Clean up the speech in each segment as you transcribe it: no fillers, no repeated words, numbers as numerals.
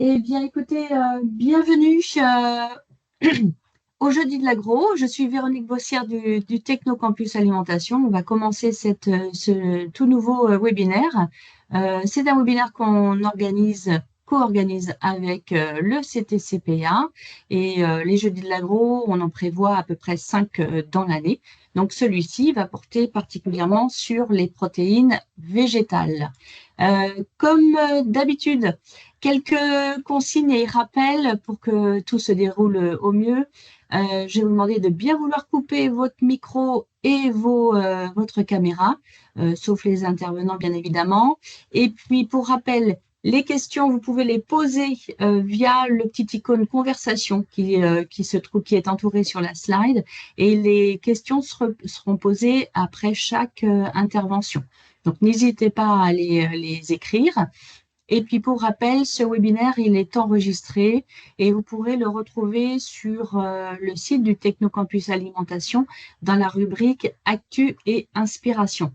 Eh bien, écoutez, bienvenue au Jeudi de l'Agro. Je suis Véronique Bossière du Technocampus Alimentation. On va commencer ce tout nouveau webinaire. C'est un webinaire qu'on co-organise avec le CTCPA et les Jeudis de l'Agro, on en prévoit à peu près 5 dans l'année. Donc, celui-ci va porter particulièrement sur les protéines végétales. Comme d'habitude, quelques consignes et rappels pour que tout se déroule au mieux. Je vais vous demander de bien vouloir couper votre micro et votre caméra, sauf les intervenants bien évidemment. Et puis pour rappel, les questions, vous pouvez les poser via le petit icône conversation qui est entouré sur la slide. Et les questions seront posées après chaque intervention. Donc n'hésitez pas à les écrire. Et puis pour rappel, ce webinaire, il est enregistré et vous pourrez le retrouver sur le site du Technocampus Alimentation dans la rubrique Actu et Inspiration.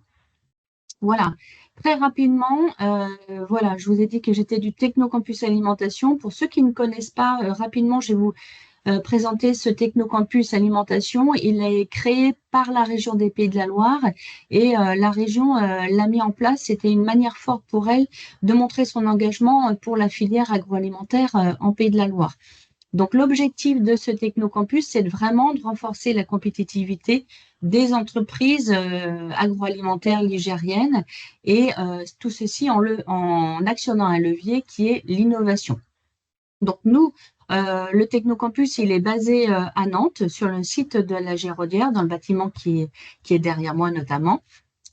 Voilà, très rapidement, voilà, je vous ai dit que j'étais du Technocampus Alimentation. Pour ceux qui ne connaissent pas, rapidement, je vais vous présenter ce Technocampus Alimentation. Il est créé par la région des Pays de la Loire et la région l'a mis en place. C'était une manière forte pour elle de montrer son engagement pour la filière agroalimentaire en Pays de la Loire. Donc l'objectif de ce Technocampus, c'est vraiment de renforcer la compétitivité des entreprises agroalimentaires ligériennes et tout ceci en actionnant un levier qui est l'innovation. Donc nous, le Technocampus, il est basé à Nantes, sur le site de la Géraudière, dans le bâtiment qui est derrière moi notamment.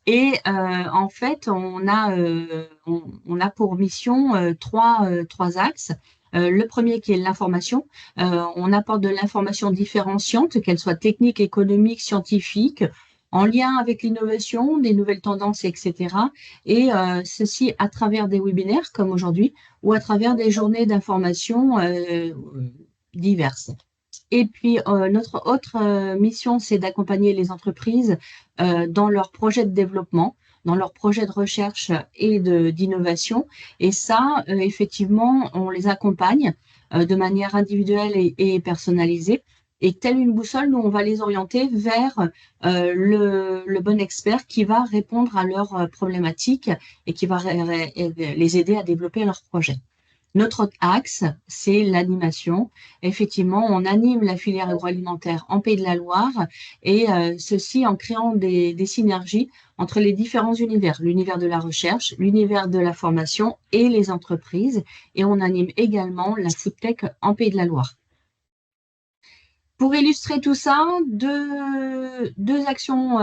Et en fait, on a pour mission trois axes. Le premier qui est l'information. On apporte de l'information différenciante, qu'elle soit technique, économique, scientifique, en lien avec l'innovation, des nouvelles tendances, etc. Et ceci à travers des webinaires comme aujourd'hui ou à travers des journées d'information diverses. Et puis, notre autre mission, c'est d'accompagner les entreprises dans leurs projets de développement, dans leurs projets de recherche et d'innovation. Et ça, effectivement, on les accompagne de manière individuelle et personnalisée. Et telle une boussole, nous, on va les orienter vers le bon expert qui va répondre à leurs problématiques et qui va les aider à développer leurs projets. Notre autre axe, c'est l'animation. Effectivement, on anime la filière agroalimentaire en Pays de la Loire et ceci en créant des synergies entre les différents univers, l'univers de la recherche, l'univers de la formation et les entreprises. Et on anime également la food tech en Pays de la Loire. Pour illustrer tout ça, deux actions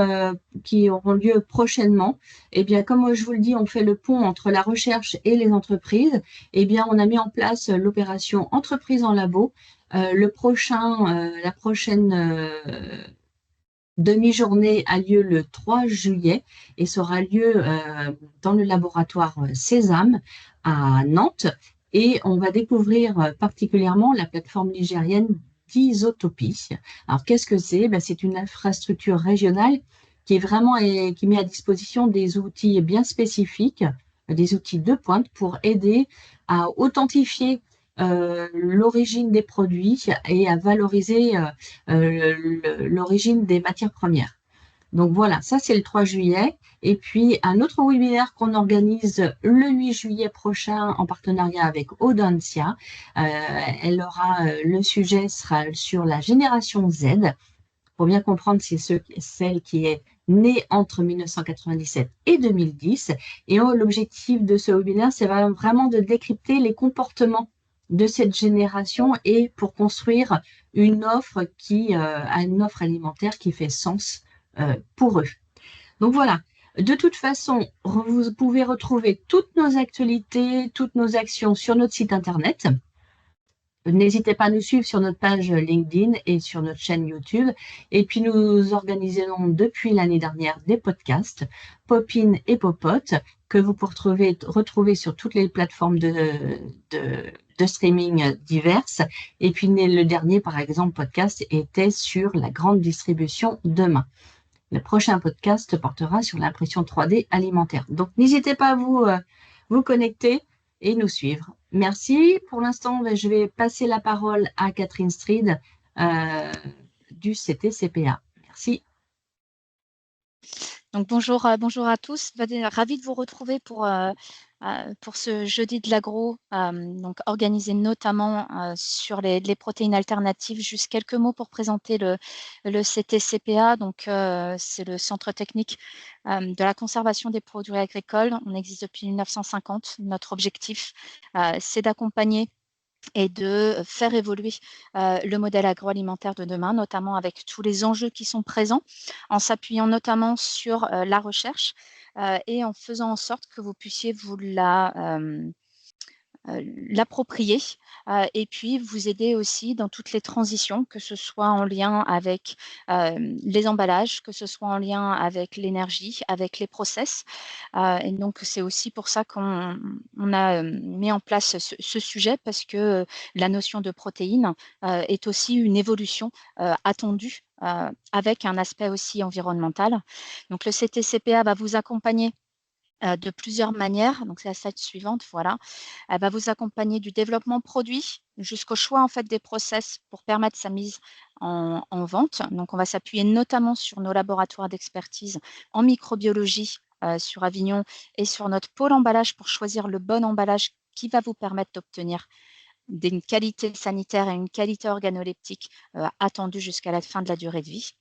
qui auront lieu prochainement. Eh bien, comme je vous le dis, on fait le pont entre la recherche et les entreprises. Eh bien, on a mis en place l'opération Entreprise en labo. La prochaine demi-journée a lieu le 3 juillet et sera lieu dans le laboratoire Sésame à Nantes. Et on va découvrir particulièrement la plateforme nigérienne d'Isotopie. Alors, qu'est-ce que c'est? Ben, c'est une infrastructure régionale qui est vraiment qui met à disposition des outils bien spécifiques, des outils de pointe pour aider à authentifier l'origine des produits et à valoriser l'origine des matières premières. Donc voilà, ça c'est le 3 juillet. Et puis un autre webinaire qu'on organise le 8 juillet prochain en partenariat avec Audencia. Le sujet sera sur la génération Z. Pour bien comprendre, c'est celle qui est née entre 1997 et 2010. Et l'objectif de ce webinaire, c'est vraiment de décrypter les comportements de cette génération et pour construire une offre une offre alimentaire qui fait sens pour eux. Donc voilà. De toute façon, vous pouvez retrouver toutes nos actualités, toutes nos actions sur notre site internet. N'hésitez pas à nous suivre sur notre page LinkedIn et sur notre chaîne YouTube. Et puis, nous organisons depuis l'année dernière des podcasts, Popin et Popote, que vous pourrez retrouver sur toutes les plateformes de streaming diverses. Et puis, le dernier, par exemple, podcast était sur la grande distribution demain. Le prochain podcast portera sur l'impression 3D alimentaire. Donc, n'hésitez pas à vous connecter et nous suivre. Merci. Pour l'instant, ben, je vais passer la parole à Catherine Stride du CTCPA. Merci. Donc bonjour à tous. Ravi de vous retrouver pour ce jeudi de l'agro, donc organisé notamment sur les protéines alternatives. Juste quelques mots pour présenter le CTCPA. Donc c'est le Centre technique de la conservation des produits agricoles. On existe depuis 1950. Notre objectif, c'est d'accompagner et de faire évoluer le modèle agroalimentaire de demain, notamment avec tous les enjeux qui sont présents, en s'appuyant notamment sur la recherche et en faisant en sorte que vous puissiez vous l'approprier et puis vous aider aussi dans toutes les transitions, que ce soit en lien avec les emballages, que ce soit en lien avec l'énergie, avec les process. Et donc, c'est aussi pour ça qu'on a mis en place ce sujet, parce que la notion de protéines est aussi une évolution attendue avec un aspect aussi environnemental. Donc, le CTCPA va vous accompagner de plusieurs manières. Donc, c'est la slide suivante, voilà. Elle va vous accompagner du développement produit jusqu'au choix en fait des process pour permettre sa mise en vente. Donc, on va s'appuyer notamment sur nos laboratoires d'expertise en microbiologie sur Avignon et sur notre pôle emballage pour choisir le bon emballage qui va vous permettre d'obtenir une qualité sanitaire et une qualité organoleptique attendue jusqu'à la fin de la durée de vie.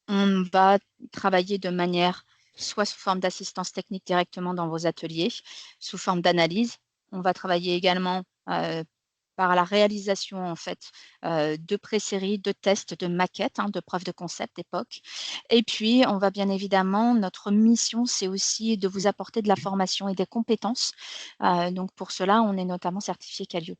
On va travailler de manière soit sous forme d'assistance technique directement dans vos ateliers, sous forme d'analyse. On va travailler également par la réalisation en fait de pré-séries, de tests, de maquettes, de preuves de concept d'époque. Et puis, on va bien évidemment, notre mission, c'est aussi de vous apporter de la formation et des compétences. Donc, pour cela, on est notamment certifié Calliope.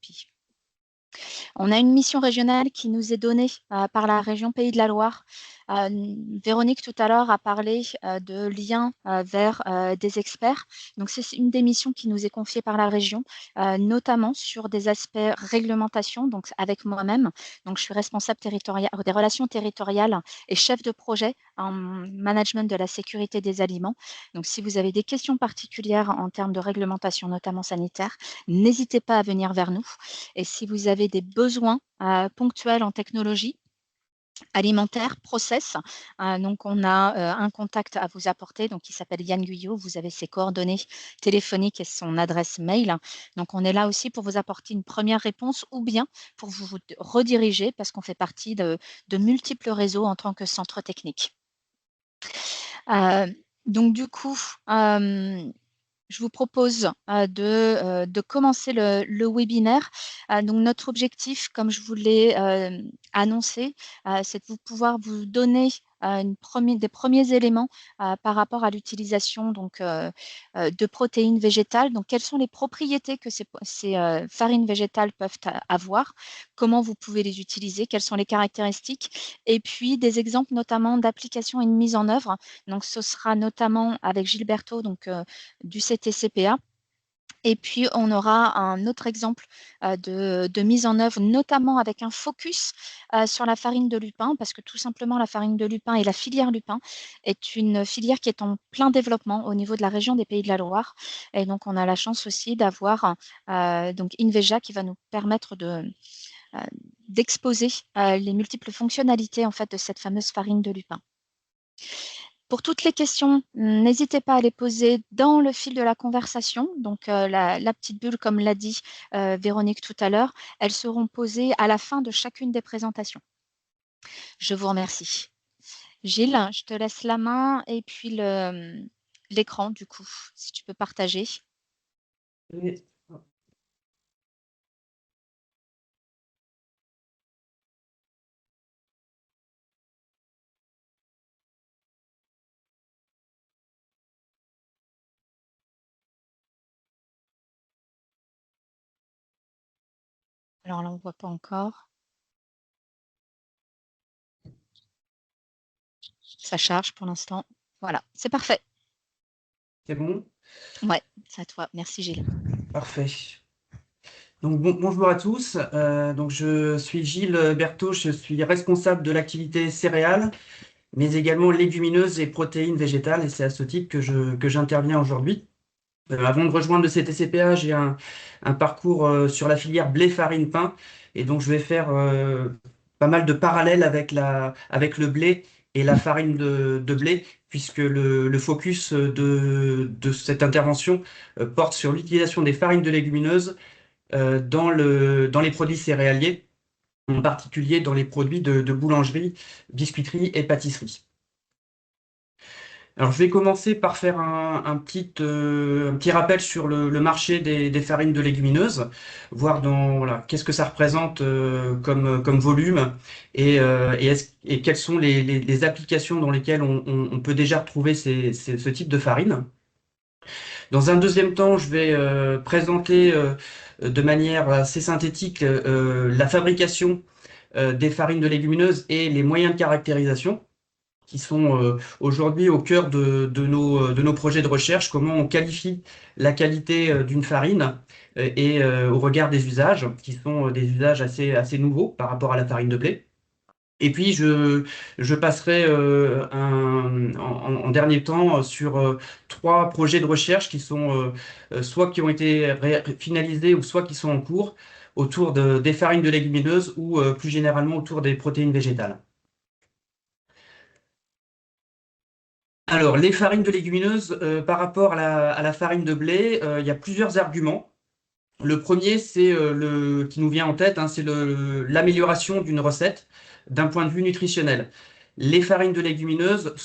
On a une mission régionale qui nous est donnée par la région Pays de la Loire. Véronique, tout à l'heure, a parlé de liens vers des experts. Donc, c'est une des missions qui nous est confiée par la région, notamment sur des aspects réglementation, donc avec moi-même. Donc, je suis responsable des relations territoriales et chef de projet en management de la sécurité des aliments. Donc, si vous avez des questions particulières en termes de réglementation, notamment sanitaire, n'hésitez pas à venir vers nous. Et si vous avez des besoins ponctuels en technologie alimentaire, process, donc on a un contact à vous apporter, donc qui s'appelle Yann Guyot. Vous avez ses coordonnées téléphoniques et son adresse mail. Donc on est là aussi pour vous apporter une première réponse ou bien pour vous rediriger, parce qu'on fait partie de multiples réseaux en tant que centre technique. Donc du coup, je vous propose de commencer le webinaire. Donc, notre objectif, comme je vous l'ai annoncé, c'est de pouvoir vous donner des premiers éléments par rapport à l'utilisation de protéines végétales. Donc, quelles sont les propriétés que ces farines végétales peuvent avoir, comment vous pouvez les utiliser, quelles sont les caractéristiques, et puis des exemples notamment d'applications et de mise en œuvre. Donc, ce sera notamment avec Gilberto, du CTCPA. Et puis, on aura un autre exemple de mise en œuvre, notamment avec un focus sur la farine de lupin, parce que tout simplement, la farine de lupin et la filière lupin est une filière qui est en plein développement au niveau de la région des Pays de la Loire. Et donc, on a la chance aussi d'avoir donc Inveja qui va nous permettre d'exposer les multiples fonctionnalités en fait, de cette fameuse farine de lupin. Pour toutes les questions, n'hésitez pas à les poser dans le fil de la conversation. Donc, la petite bulle, comme l'a dit Véronique tout à l'heure, elles seront posées à la fin de chacune des présentations. Je vous remercie. Gilles, je te laisse la main et puis l'écran, du coup, si tu peux partager. Oui. Alors là, on ne voit pas encore. Ça charge pour l'instant. Voilà, c'est parfait. C'est bon? Ouais, c'est à toi. Merci Gilles. Parfait. Donc bonjour à tous. Donc je suis Gilles Berthaud, je suis responsable de l'activité céréales, mais également légumineuses et protéines végétales, et c'est à ce titre que j'interviens aujourd'hui. Avant de rejoindre le CTCPA, j'ai un parcours sur la filière blé, farine, pain. Et donc, je vais faire pas mal de parallèles avec le blé et la farine de blé, puisque le focus de cette intervention porte sur l'utilisation des farines de légumineuses dans les produits céréaliers, en particulier dans les produits de boulangerie, biscuiterie et pâtisserie. Alors, je vais commencer par faire un petit rappel sur le marché des farines de légumineuses, voir voilà, qu'est-ce que ça représente comme volume et quelles sont les applications dans lesquelles on peut déjà retrouver ce type de farine. Dans un deuxième temps, je vais présenter de manière assez synthétique la fabrication des farines de légumineuses et les moyens de caractérisation qui sont aujourd'hui au cœur de nos projets de recherche, comment on qualifie la qualité d'une farine au regard des usages, qui sont des usages assez nouveaux par rapport à la farine de blé. Et puis, je passerai en dernier temps sur trois projets de recherche qui sont soit qui ont été finalisés ou soit qui sont en cours autour des farines de légumineuses ou plus généralement autour des protéines végétales. Alors, les farines de légumineuses, par rapport à la farine de blé, il y a plusieurs arguments. Le premier, c'est le qui nous vient en tête, hein, c'est l'amélioration d'une recette d'un point de vue nutritionnel. Les farines de légumineuses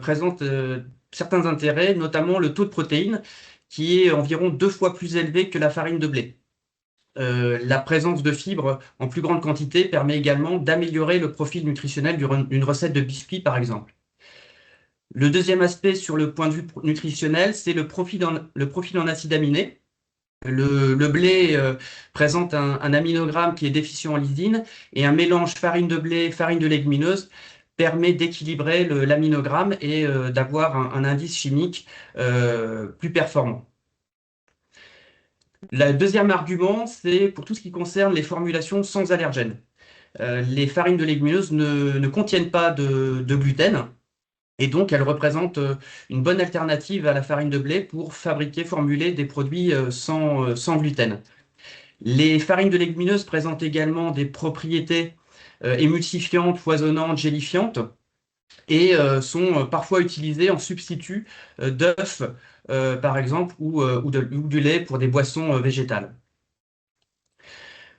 présentent certains intérêts, notamment le taux de protéines, qui est environ 2 fois plus élevé que la farine de blé. La présence de fibres en plus grande quantité permet également d'améliorer le profil nutritionnel d'une recette de biscuit, par exemple. Le deuxième aspect sur le point de vue nutritionnel, c'est le profil en acides aminés. Le blé présente un aminogramme qui est déficient en lysine et un mélange farine de blé, farine de légumineuse permet d'équilibrer l'aminogramme et d'avoir un indice chimique plus performant. Le deuxième argument, c'est pour tout ce qui concerne les formulations sans allergènes. Les farines de légumineuses ne contiennent pas de gluten. Et donc, elle représente une bonne alternative à la farine de blé pour formuler des produits sans gluten. Les farines de légumineuses présentent également des propriétés émulsifiantes, foisonnantes, gélifiantes et sont parfois utilisées en substitut d'œufs, par exemple, ou du lait pour des boissons végétales.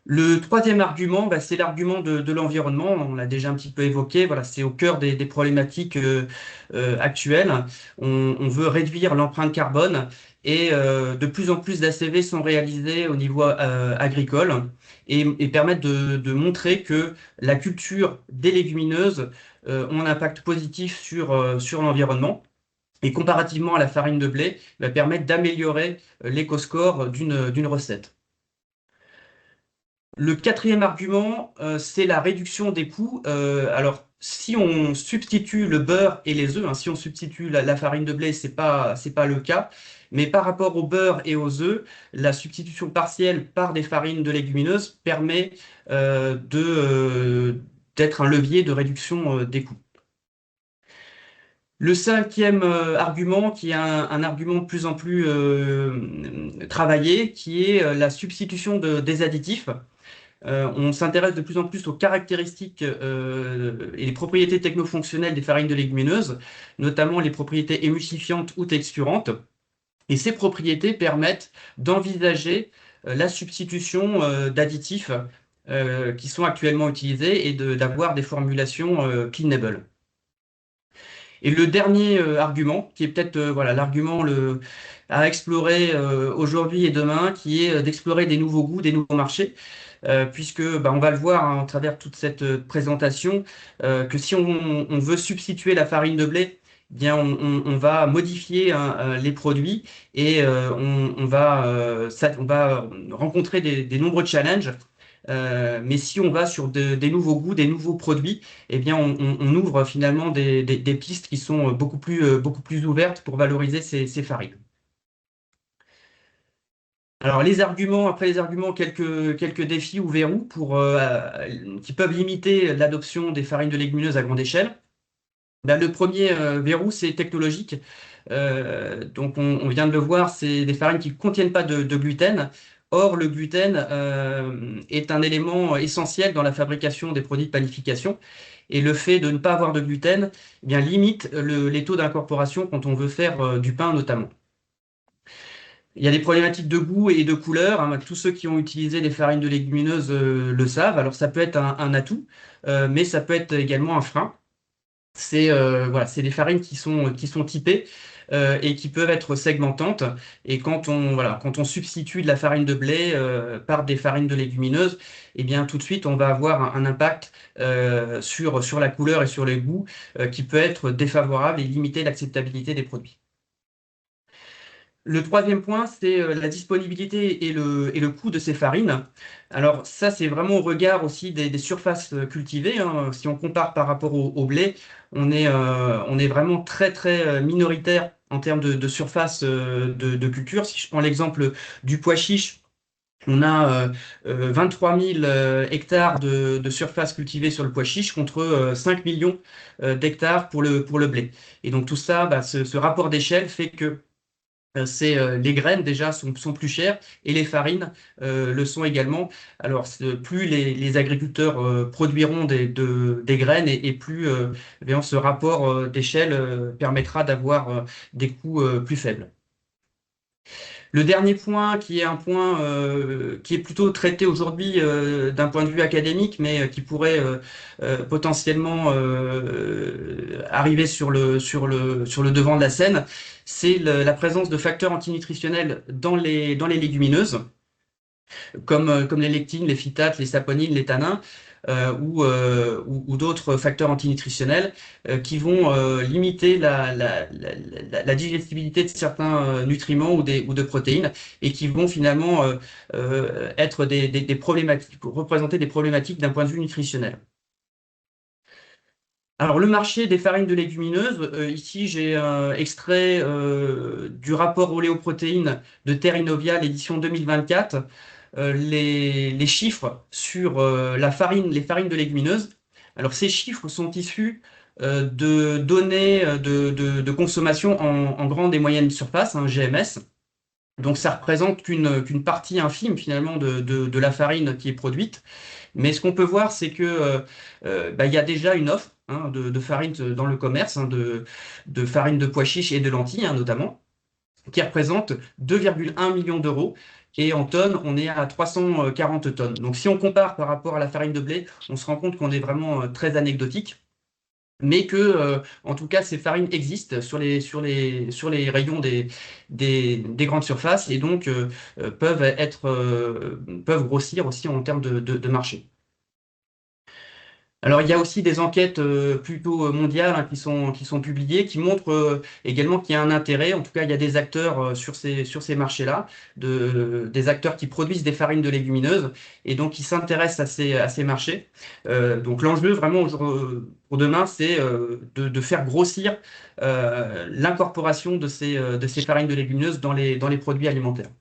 Le troisième argument, bah, c'est l'argument de l'environnement. On l'a déjà un petit peu évoqué. Voilà, c'est au cœur des problématiques actuelles. On veut réduire l'empreinte carbone et de plus en plus d'ACV sont réalisés au niveau agricole et permettent de montrer que la culture des légumineuses ont un impact positif sur l'environnement. Et comparativement à la farine de blé, va permettre d'améliorer l'éco-score d'une recette. Le quatrième argument, c'est la réduction des coûts. Alors, si on substitue le beurre et les œufs, hein, si on substitue la farine de blé, c'est pas le cas. Mais par rapport au beurre et aux œufs, la substitution partielle par des farines de légumineuses permet d'être un levier de réduction des coûts. Le cinquième argument, qui est un argument de plus en plus travaillé, qui est la substitution des additifs. On s'intéresse de plus en plus aux caractéristiques et les propriétés technofonctionnelles des farines de légumineuses, notamment les propriétés émulsifiantes ou texturantes. Et ces propriétés permettent d'envisager la substitution d'additifs qui sont actuellement utilisés et d'avoir des formulations cleanable. Et le dernier argument, qui est peut-être voilà, l'argument à explorer aujourd'hui et demain, qui est d'explorer des nouveaux goûts, des nouveaux marchés. Puisque on va le voir hein, à travers toute cette présentation, que si on veut substituer la farine de blé, eh bien on va modifier hein, les produits et on va rencontrer des nombreux challenges. Mais si on va sur des nouveaux goûts, des nouveaux produits, eh bien on ouvre finalement des pistes qui sont beaucoup plus ouvertes pour valoriser ces farines. Alors après les arguments, quelques défis ou verrous qui peuvent limiter l'adoption des farines de légumineuses à grande échelle. Ben, le premier verrou, c'est technologique. Donc, on vient de le voir, c'est des farines qui ne contiennent pas de gluten. Or, le gluten est un élément essentiel dans la fabrication des produits de panification. Et le fait de ne pas avoir de gluten, eh bien, limite les taux d'incorporation quand on veut faire du pain notamment. Il y a des problématiques de goût et de couleur, hein. Tous ceux qui ont utilisé des farines de légumineuses le savent. Alors, ça peut être un atout, mais ça peut être également un frein. C'est voilà, c'est des farines qui sont typées et qui peuvent être segmentantes. Et quand on substitue de la farine de blé par des farines de légumineuses, eh bien tout de suite on va avoir un impact sur la couleur et sur les goûts qui peut être défavorable et limiter l'acceptabilité des produits. Le troisième point, c'est la disponibilité et le coût de ces farines. Alors ça, c'est vraiment au regard aussi des surfaces cultivées, hein. Si on compare par rapport au blé, on est vraiment très très minoritaire en termes de surface de culture. Si je prends l'exemple du pois chiche, on a 23 000 hectares de surface cultivée sur le pois chiche contre 5 millions d'hectares pour le blé. Et donc tout ça, bah, ce rapport d'échelle fait que les graines déjà sont plus chères et les farines le sont également. Alors plus les agriculteurs produiront des graines et plus eh bien, ce rapport d'échelle permettra d'avoir des coûts plus faibles. Le dernier point, qui est un point qui est plutôt traité aujourd'hui d'un point de vue académique, mais qui pourrait potentiellement arriver sur le devant de la scène, c'est la présence de facteurs antinutritionnels dans les légumineuses comme les lectines, les phytates, les saponines, les tannins, ou d'autres facteurs antinutritionnels qui vont limiter la digestibilité de certains nutriments ou de protéines et qui vont finalement être des problématiques, représenter des problématiques d'un point de vue nutritionnel. Alors, le marché des farines de légumineuses, ici j'ai extrait du rapport oléoprotéines de Terre Innovia, l'édition 2024, les chiffres sur les farines de légumineuses. Alors, ces chiffres sont issus de données de consommation en grande et moyenne surface, hein, GMS. Donc, ça représente qu'une partie infime finalement de la farine qui est produite. Mais ce qu'on peut voir, c'est que bah, il y a déjà une offre, hein, de farine dans le commerce, hein, de farine de pois chiches et de lentilles, hein, notamment, qui représente 2,1 millions d'euros. Et en tonnes, on est à 340 tonnes. Donc si on compare par rapport à la farine de blé, on se rend compte qu'on est vraiment très anecdotique. Mais que, en tout cas, ces farines existent sur les rayons des grandes surfaces et donc peuvent grossir aussi en termes de marché. Alors, il y a aussi des enquêtes plutôt mondiales, hein, qui sont publiées, qui montrent également qu'il y a un intérêt. En tout cas, il y a des acteurs sur ces marchés-là, des acteurs qui produisent des farines de légumineuses et donc qui s'intéressent à ces marchés. Donc, l'enjeu vraiment pour demain, c'est de faire grossir l'incorporation de ces farines de légumineuses dans les produits alimentaires.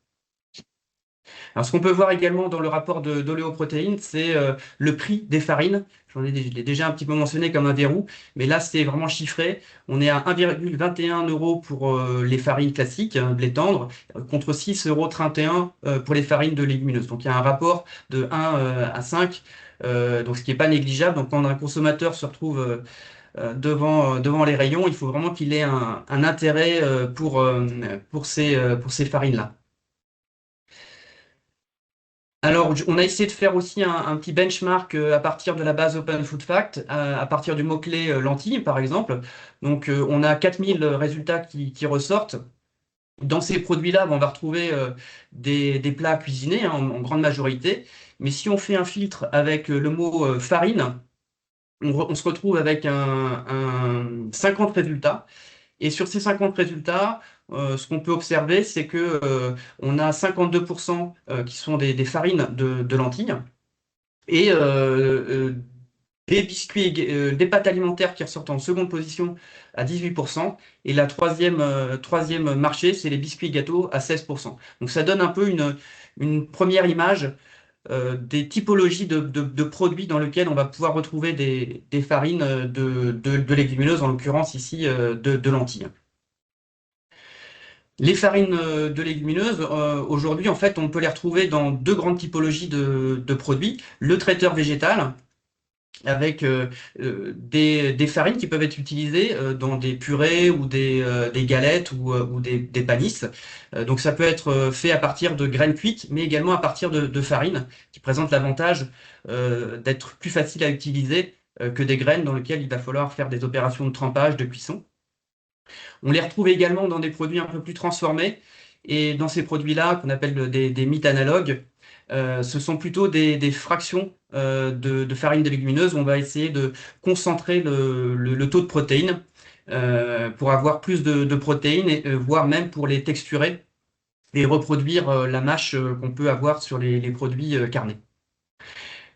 Alors, ce qu'on peut voir également dans le rapport d'oléoprotéines, c'est le prix des farines. Je l'ai déjà un petit peu mentionné comme un verrou, mais là, c'est vraiment chiffré. On est à 1,21 € pour les farines classiques, hein, blé tendre, contre 6,31 € pour les farines de légumineuses. Donc, il y a un rapport de 1 à 5, donc ce qui n'est pas négligeable. Donc, quand un consommateur se retrouve devant les rayons, il faut vraiment qu'il ait un intérêt pour ces farines-là. Alors, on a essayé de faire aussi un petit benchmark à partir de la base Open Food Fact, à partir du mot-clé lentilles, par exemple. Donc, on a 4000 résultats qui ressortent. Dans ces produits-là, on va retrouver des plats cuisinés, hein, en grande majorité. Mais si on fait un filtre avec le mot farine, on se retrouve avec un 50 résultats. Et sur ces 50 résultats, ce qu'on peut observer, c'est que on a 52% qui sont des farines de lentilles et des pâtes alimentaires qui ressortent en seconde position à 18%. Et la troisième marché, c'est les biscuits gâteaux à 16%. Donc ça donne un peu une première image des typologies de produits dans lesquels on va pouvoir retrouver des farines de légumineuses, en l'occurrence ici de lentilles. Les farines de légumineuses, aujourd'hui, en fait, on peut les retrouver dans deux grandes typologies de produits. Le traiteur végétal, avec des farines qui peuvent être utilisées dans des purées ou des galettes ou des panisses. Donc ça peut être fait à partir de graines cuites, mais également à partir de farines qui présentent l'avantage d'être plus facile à utiliser que des graines dans lesquelles il va falloir faire des opérations de trempage, de cuisson. On les retrouve également dans des produits un peu plus transformés. Et dans ces produits-là, qu'on appelle des mythes analogues, ce sont plutôt des fractions de farine de légumineuse où on va essayer de concentrer le taux de protéines pour avoir plus de protéines, et, voire même pour les texturer et reproduire la mâche qu'on peut avoir sur les produits carnés.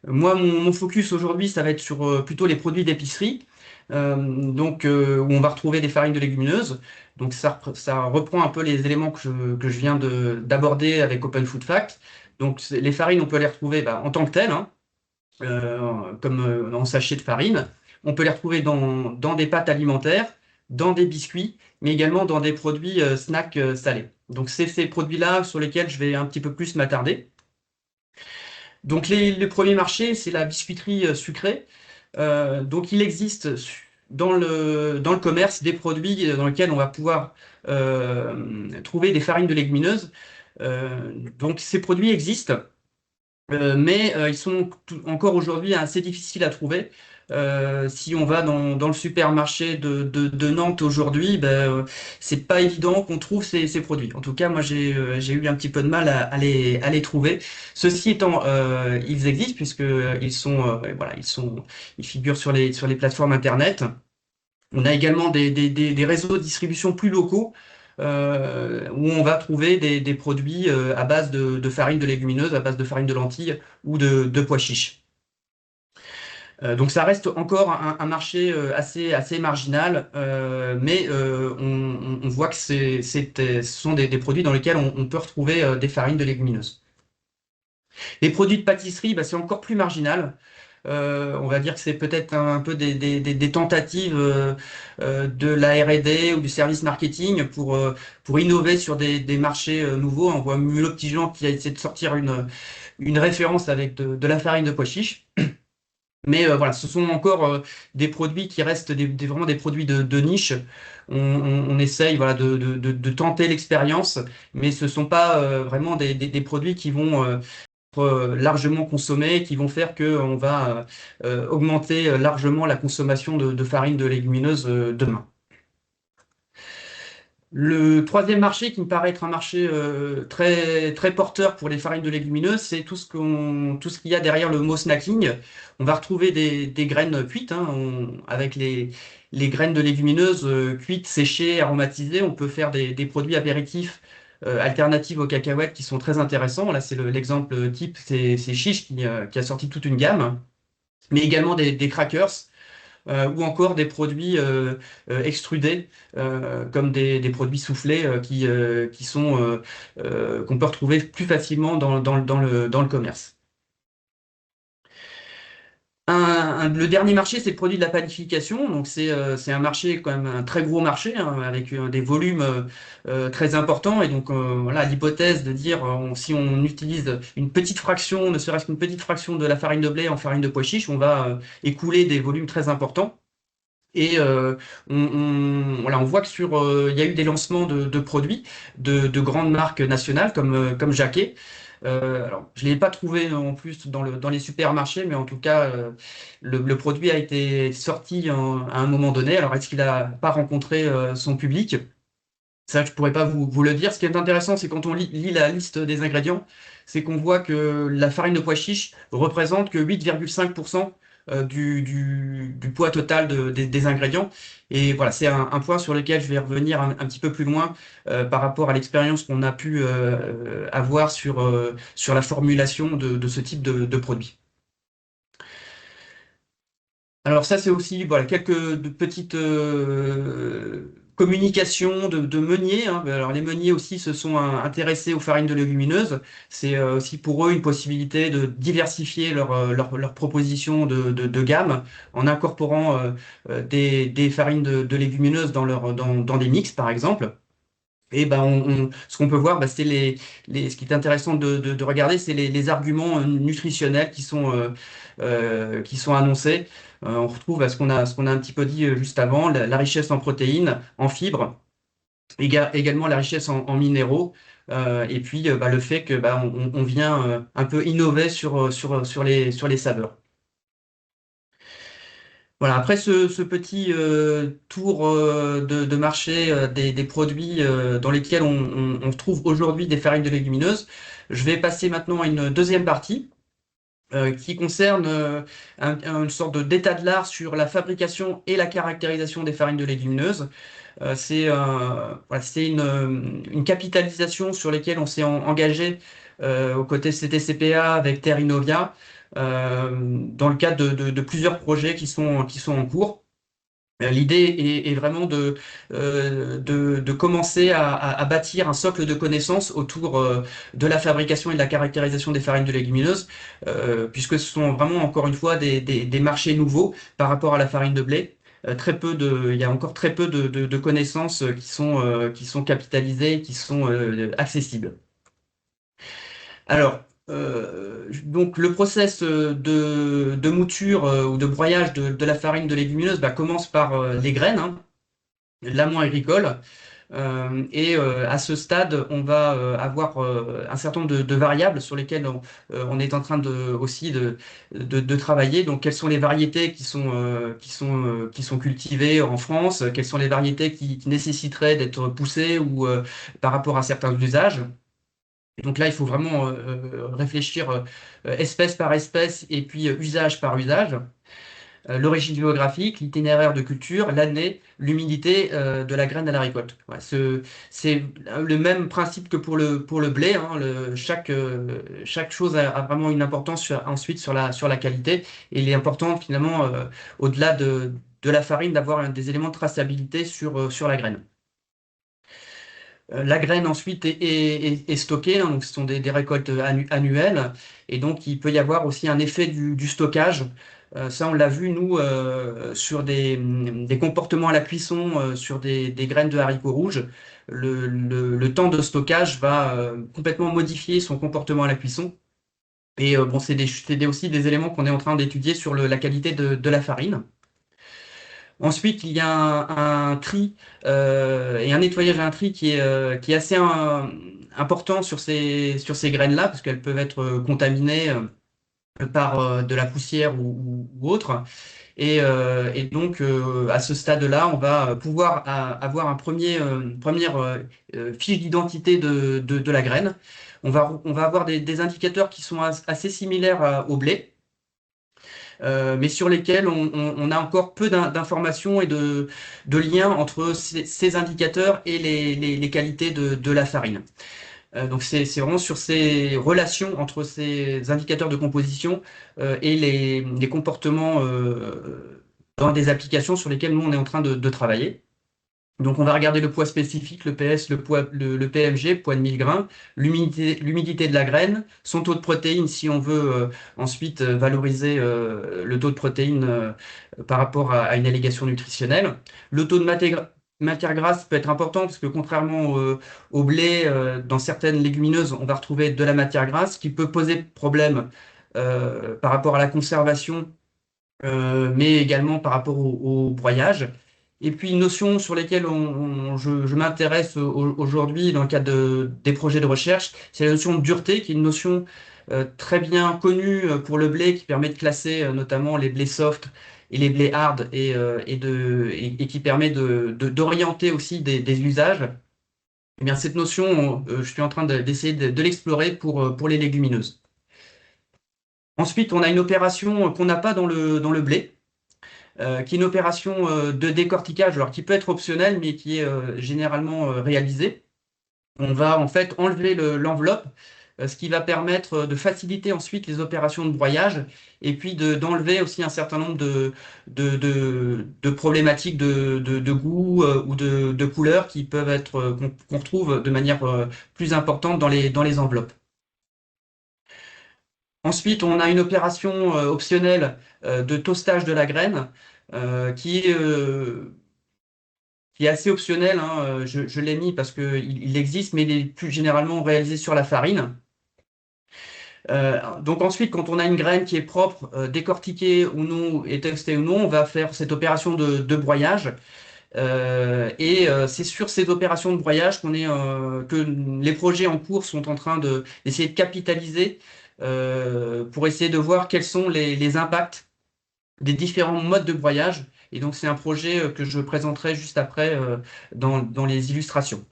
Moi, mon focus aujourd'hui, ça va être sur plutôt les produits d'épicerie, où on va retrouver des farines de légumineuses. Donc ça reprend un peu les éléments que je viens d'aborder avec Open Food Fact. Donc les farines, on peut les retrouver en tant que telles, hein, comme en sachet de farine. On peut les retrouver dans des pâtes alimentaires, dans des biscuits, mais également dans des produits snacks salés. Donc c'est ces produits-là sur lesquels je vais un petit peu plus m'attarder. Donc le premier marché, c'est la biscuiterie sucrée. Donc il existe dans le commerce des produits dans lesquels on va pouvoir trouver des farines de légumineuses. Donc ces produits existent, mais ils sont encore aujourd'hui assez difficiles à trouver. Si on va dans le supermarché de Nantes aujourd'hui, c'est pas évident qu'on trouve ces produits. En tout cas, moi j'ai eu un petit peu de mal à les trouver. Ceci étant, ils existent puisque ils figurent sur les plateformes internet. On a également des réseaux de distribution plus locaux où on va trouver des produits à base de farine de légumineuses, à base de farine de lentilles ou de pois chiches. Donc ça reste encore un marché assez marginal, mais on voit que ce sont des produits dans lesquels on peut retrouver des farines de légumineuses. Les produits de pâtisserie, c'est encore plus marginal. On va dire que c'est peut-être un peu des tentatives de la R&D ou du service marketing pour innover sur des marchés nouveaux. On voit Mulot Petit Jean qui a essayé de sortir une référence avec de la farine de pois chiche. Mais voilà, ce sont encore des produits qui restent vraiment des produits de niche. On essaye voilà, de tenter l'expérience, mais ce ne sont pas vraiment des produits qui vont largement consommés, qui vont faire qu'on va augmenter largement la consommation de farine de légumineuses demain. Le troisième marché qui me paraît être un marché très, très porteur pour les farines de légumineuses, c'est tout ce qu'il y a derrière le mot snacking. On va retrouver des graines cuites, hein, avec les graines de légumineuses cuites, séchées, aromatisées. On peut faire des produits apéritifs alternatifs aux cacahuètes qui sont très intéressants. Là, c'est l'exemple type, c'est Chiche qui a sorti toute une gamme, mais également des crackers ou encore des produits extrudés, comme des produits soufflés qu'on peut retrouver plus facilement dans le commerce. Le dernier marché, c'est le produit de la panification. Donc, c'est un marché, quand même, un très gros marché, hein, avec des volumes très importants. Et donc, voilà, l'hypothèse de dire si on utilise une petite fraction, ne serait-ce qu'une petite fraction de la farine de blé en farine de pois chiche, on va écouler des volumes très importants. Et voilà, on voit que il y a eu des lancements de produits de grandes marques nationales comme Jacquet. Alors, je ne l'ai pas trouvé en plus dans les supermarchés, mais en tout cas, le produit a été sorti à un moment donné. Alors, est-ce qu'il n'a pas rencontré son public? Ça, je ne pourrais pas vous le dire. Ce qui est intéressant, c'est quand on lit la liste des ingrédients, c'est qu'on voit que la farine de pois chiche représente que 8,5% du poids total des ingrédients. Et voilà, c'est un point sur lequel je vais revenir un petit peu plus loin par rapport à l'expérience qu'on a pu avoir sur la formulation de ce type de produit. Alors ça, c'est aussi voilà, quelques petites communication de meuniers, hein. Alors les meuniers aussi se sont intéressés aux farines de légumineuses. C'est aussi pour eux une possibilité de diversifier leur proposition de gamme en incorporant des farines de légumineuses dans des mix, par exemple. Et ben, ce qu'on peut voir, bah, c'est ce qui est intéressant de regarder, c'est les arguments nutritionnels qui sont annoncés. On retrouve ce qu'on a un petit peu dit juste avant, la richesse en protéines, en fibres, également la richesse en minéraux, et puis bah, le fait que bah, on vient un peu innover sur les saveurs. Voilà, après ce petit tour de marché des produits dans lesquels on trouve aujourd'hui des farines de légumineuses, je vais passer maintenant à une deuxième partie qui concerne une sorte d'état de l'art sur la fabrication et la caractérisation des farines de légumineuses. Voilà, c'est une capitalisation sur laquelle on s'est engagé aux côtés CTCPA avec Terre Innovia dans le cadre de plusieurs projets qui sont en cours. L'idée est vraiment de commencer à bâtir un socle de connaissances autour de la fabrication et de la caractérisation des farines de légumineuses, puisque ce sont vraiment, encore une fois, des marchés nouveaux par rapport à la farine de blé. Il y a encore très peu de connaissances qui sont capitalisées, qui sont accessibles. Alors, donc le process de mouture ou de broyage de la farine de légumineuse bah, commence par les graines, hein, l'amont agricole. À ce stade, on va avoir un certain nombre de variables sur lesquelles on est en train aussi de travailler. Donc, quelles sont les variétés qui sont cultivées en France? Quelles sont les variétés qui nécessiteraient d'être poussées ou par rapport à certains usages? Et donc là, il faut vraiment réfléchir espèce par espèce et puis usage par usage. L'origine géographique, l'itinéraire de culture, l'année, l'humidité de la graine à la récolte. Ouais, c'est le même principe que pour le blé, hein. Chaque chose a vraiment une importance ensuite sur la qualité. Et il est important finalement, au-delà de la farine, d'avoir des éléments de traçabilité sur la graine. La graine ensuite est stockée, hein, donc ce sont des récoltes annuelles, et donc il peut y avoir aussi un effet du stockage. Ça, on l'a vu, nous, sur des comportements à la cuisson, sur des graines de haricots rouges. Le temps de stockage va complètement modifier son comportement à la cuisson. Et bon, aussi des éléments qu'on est en train d'étudier sur la qualité de la farine. Ensuite, il y a un tri et un nettoyage à un tri qui est assez important sur sur ces graines-là, parce qu'elles peuvent être contaminées par de la poussière ou autre. Et donc, à ce stade-là, on va pouvoir avoir une première fiche d'identité de la graine. On va avoir des indicateurs qui sont assez similaires au blé. Mais sur lesquels on a encore peu d'informations et de liens entre ces indicateurs et les qualités de la farine. Donc c'est vraiment sur ces relations entre ces indicateurs de composition et les comportements dans des applications sur lesquelles nous on est en train de travailler. Donc, on va regarder le poids spécifique, le PS, le PMG, poids de 1000 grains, l'humidité de la graine, son taux de protéines si on veut ensuite valoriser le taux de protéines par rapport à une allégation nutritionnelle. Le taux de matière grasse peut être important parce que contrairement au blé, dans certaines légumineuses, on va retrouver de la matière grasse qui peut poser problème par rapport à la conservation, mais également par rapport au broyage. Et puis une notion sur laquelle je m'intéresse aujourd'hui dans le cadre des projets de recherche, c'est la notion de dureté, qui est une notion très bien connue pour le blé, qui permet de classer notamment les blés soft et les blés hard, et qui permet d'orienter aussi des usages. Eh bien, cette notion, je suis en train d'essayer de l'explorer pour les légumineuses. Ensuite, on a une opération qu'on n'a pas dans le blé, qui est une opération de décortiquage, alors qui peut être optionnelle, mais qui est généralement réalisée. On va en fait enlever l'enveloppe ce qui va permettre de faciliter ensuite les opérations de broyage et puis d'enlever aussi un certain nombre de problématiques de goût ou de couleurs qui peuvent être qu'on retrouve de manière plus importante dans les enveloppes. Ensuite, on a une opération optionnelle de toastage de la graine qui est assez optionnelle, hein. Je l'ai mis parce qu'il existe, mais il est plus généralement réalisé sur la farine. Donc ensuite, quand on a une graine qui est propre, décortiquée ou non, et testée ou non, on va faire cette opération de broyage. C'est sur ces opérations de broyage que les projets en cours sont en train d'essayer de capitaliser pour essayer de voir quels sont les impacts des différents modes de broyage. Et donc c'est un projet que je présenterai juste après dans les illustrations.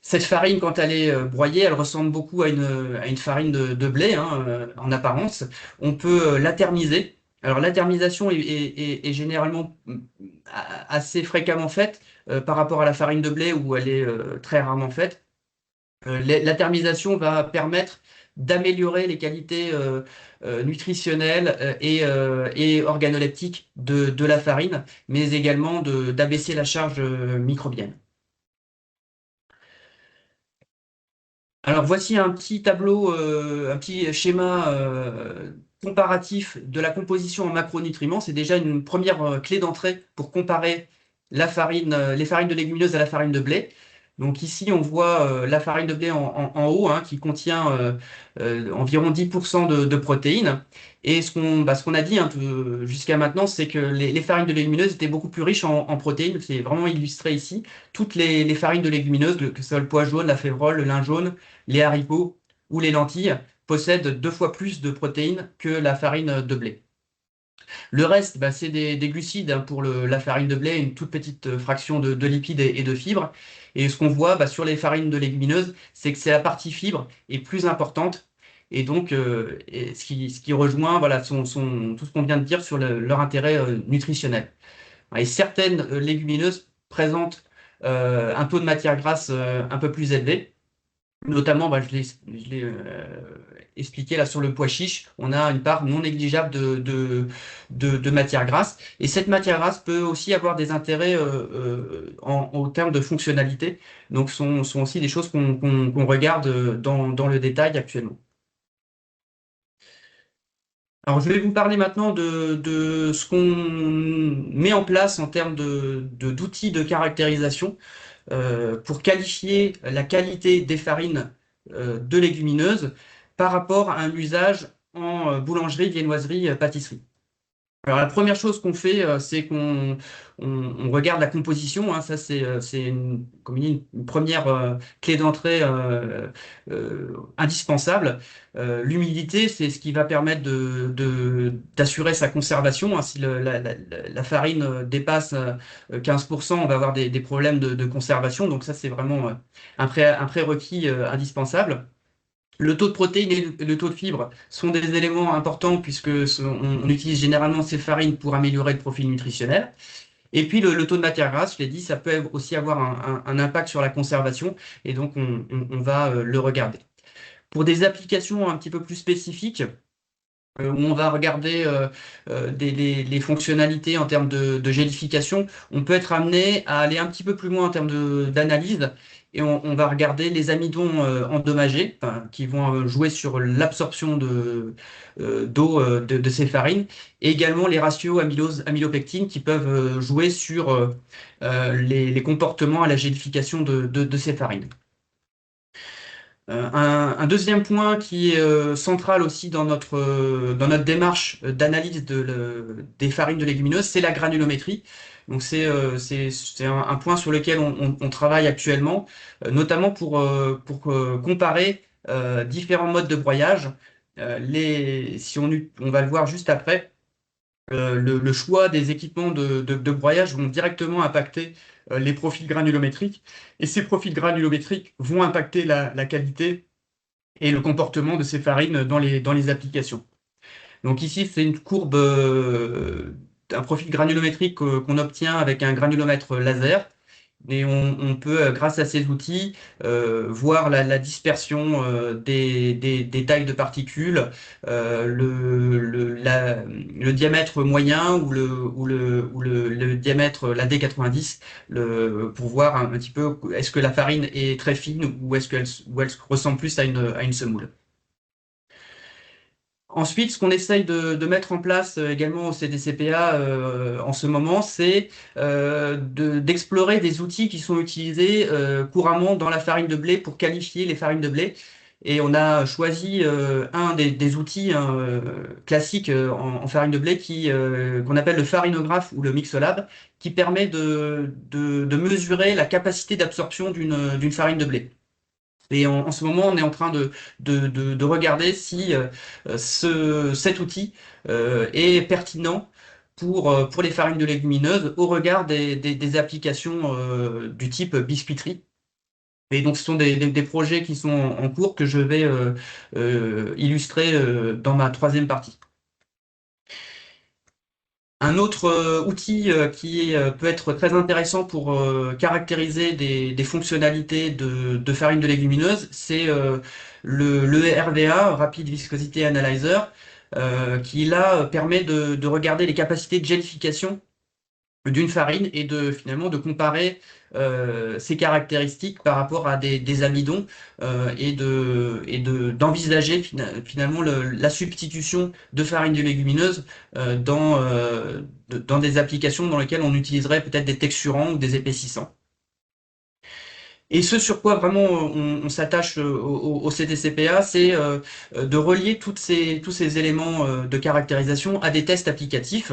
Cette farine, quand elle est broyée, elle ressemble beaucoup à une farine de blé, hein, en apparence. On peut la thermiser. Alors la thermisation est généralement assez fréquemment faite par rapport à la farine de blé où elle est très rarement faite. La thermisation va permettre d'améliorer les qualités nutritionnelles et organoleptiques de la farine, mais également d'abaisser la charge microbienne. Alors voici un petit tableau, un petit schéma comparatif de la composition en macronutriments. C'est déjà une première clé d'entrée pour comparer les farines de légumineuses à la farine de blé. Donc ici, on voit la farine de blé en haut, hein, qui contient environ 10% de protéines. Et ce qu'on a dit, hein, jusqu'à maintenant, c'est que les farines de légumineuses étaient beaucoup plus riches en protéines. C'est vraiment illustré ici. Toutes les farines de légumineuses, que ce soit le pois jaune, la févrole, le lin jaune, les haricots ou les lentilles, possèdent 2 fois plus de protéines que la farine de blé. Le reste, bah, c'est des glucides, hein, pour la farine de blé, une toute petite fraction de lipides et de fibres. Et ce qu'on voit, bah, sur les farines de légumineuses, c'est que c'est la partie fibre est plus importante. Et donc, ce qui rejoint, voilà, tout ce qu'on vient de dire sur leur intérêt nutritionnel. Et certaines légumineuses présentent un taux de matière grasse un peu plus élevé. Notamment, bah, je l'ai expliqué là sur le pois chiche, on a une part non négligeable de matière grasse. Et cette matière grasse peut aussi avoir des intérêts en termes de fonctionnalité. Donc, sont aussi des choses qu'on regarde dans le détail actuellement. Alors, je vais vous parler maintenant de ce qu'on met en place en termes d'outils de caractérisation pour qualifier la qualité des farines de légumineuses par rapport à un usage en boulangerie, viennoiserie, pâtisserie. Alors la première chose qu'on fait, c'est qu'on regarde la composition, hein. Ça, c'est comme une première clé d'entrée indispensable. L'humidité, c'est ce qui va permettre d'assurer sa conservation, hein. Si la farine dépasse 15%, on va avoir des problèmes de conservation. Donc ça, c'est vraiment un prérequis indispensable. Le taux de protéines et le taux de fibres sont des éléments importants puisque on utilise généralement ces farines pour améliorer le profil nutritionnel. Et puis le taux de matière grasse, je l'ai dit, ça peut aussi avoir un impact sur la conservation et donc on va le regarder. Pour des applications un petit peu plus spécifiques, où on va regarder les fonctionnalités en termes de gélification, on peut être amené à aller un petit peu plus loin en termes d'analyse et on va regarder les amidons endommagés, enfin, qui vont jouer sur l'absorption d'eau de ces farines, et également les ratios amylopectine qui peuvent jouer sur les comportements à la gélification de ces farines. Un deuxième point qui est central aussi dans notre démarche d'analyse des farines de légumineuses, c'est la granulométrie. Donc c'est un point sur lequel on travaille actuellement, notamment pour comparer différents modes de broyage. Si on va le voir juste après, le choix des équipements de broyage vont directement impacter les profils granulométriques. Et ces profils granulométriques vont impacter la qualité et le comportement de ces farines dans les applications. Donc ici, c'est une courbe, un profil granulométrique qu'on obtient avec un granulomètre laser. Et on peut, grâce à ces outils, voir la dispersion des tailles de particules, le diamètre moyen ou le diamètre, la D90, pour voir un petit peu est-ce que la farine est très fine ou est-ce qu'elle ressemble plus à une semoule. Ensuite, ce qu'on essaye de mettre en place également au CDCPA en ce moment, c'est d'explorer des outils qui sont utilisés couramment dans la farine de blé pour qualifier les farines de blé. Et on a choisi un des outils hein, classiques en farine de blé qu'on appelle le farinographe ou le Mixolab, qui permet de mesurer la capacité d'absorption d'une farine de blé. Et en ce moment, on est en train de regarder si cet outil est pertinent pour les farines de légumineuses au regard des applications du type biscuiterie. Et donc, ce sont des projets qui sont en cours que je vais illustrer dans ma troisième partie. Un autre outil qui peut être très intéressant pour caractériser des fonctionnalités de farine de légumineuse, c'est le RVA, Rapid Viscosity Analyzer, qui là permet de regarder les capacités de gélification d'une farine et finalement de comparer ses caractéristiques par rapport à des amidons d'envisager finalement la substitution de farine de légumineuse dans des applications dans lesquelles on utiliserait peut-être des texturants ou des épaississants. Et ce sur quoi vraiment on s'attache au CDCPA, c'est de relier tous ces éléments de caractérisation à des tests applicatifs.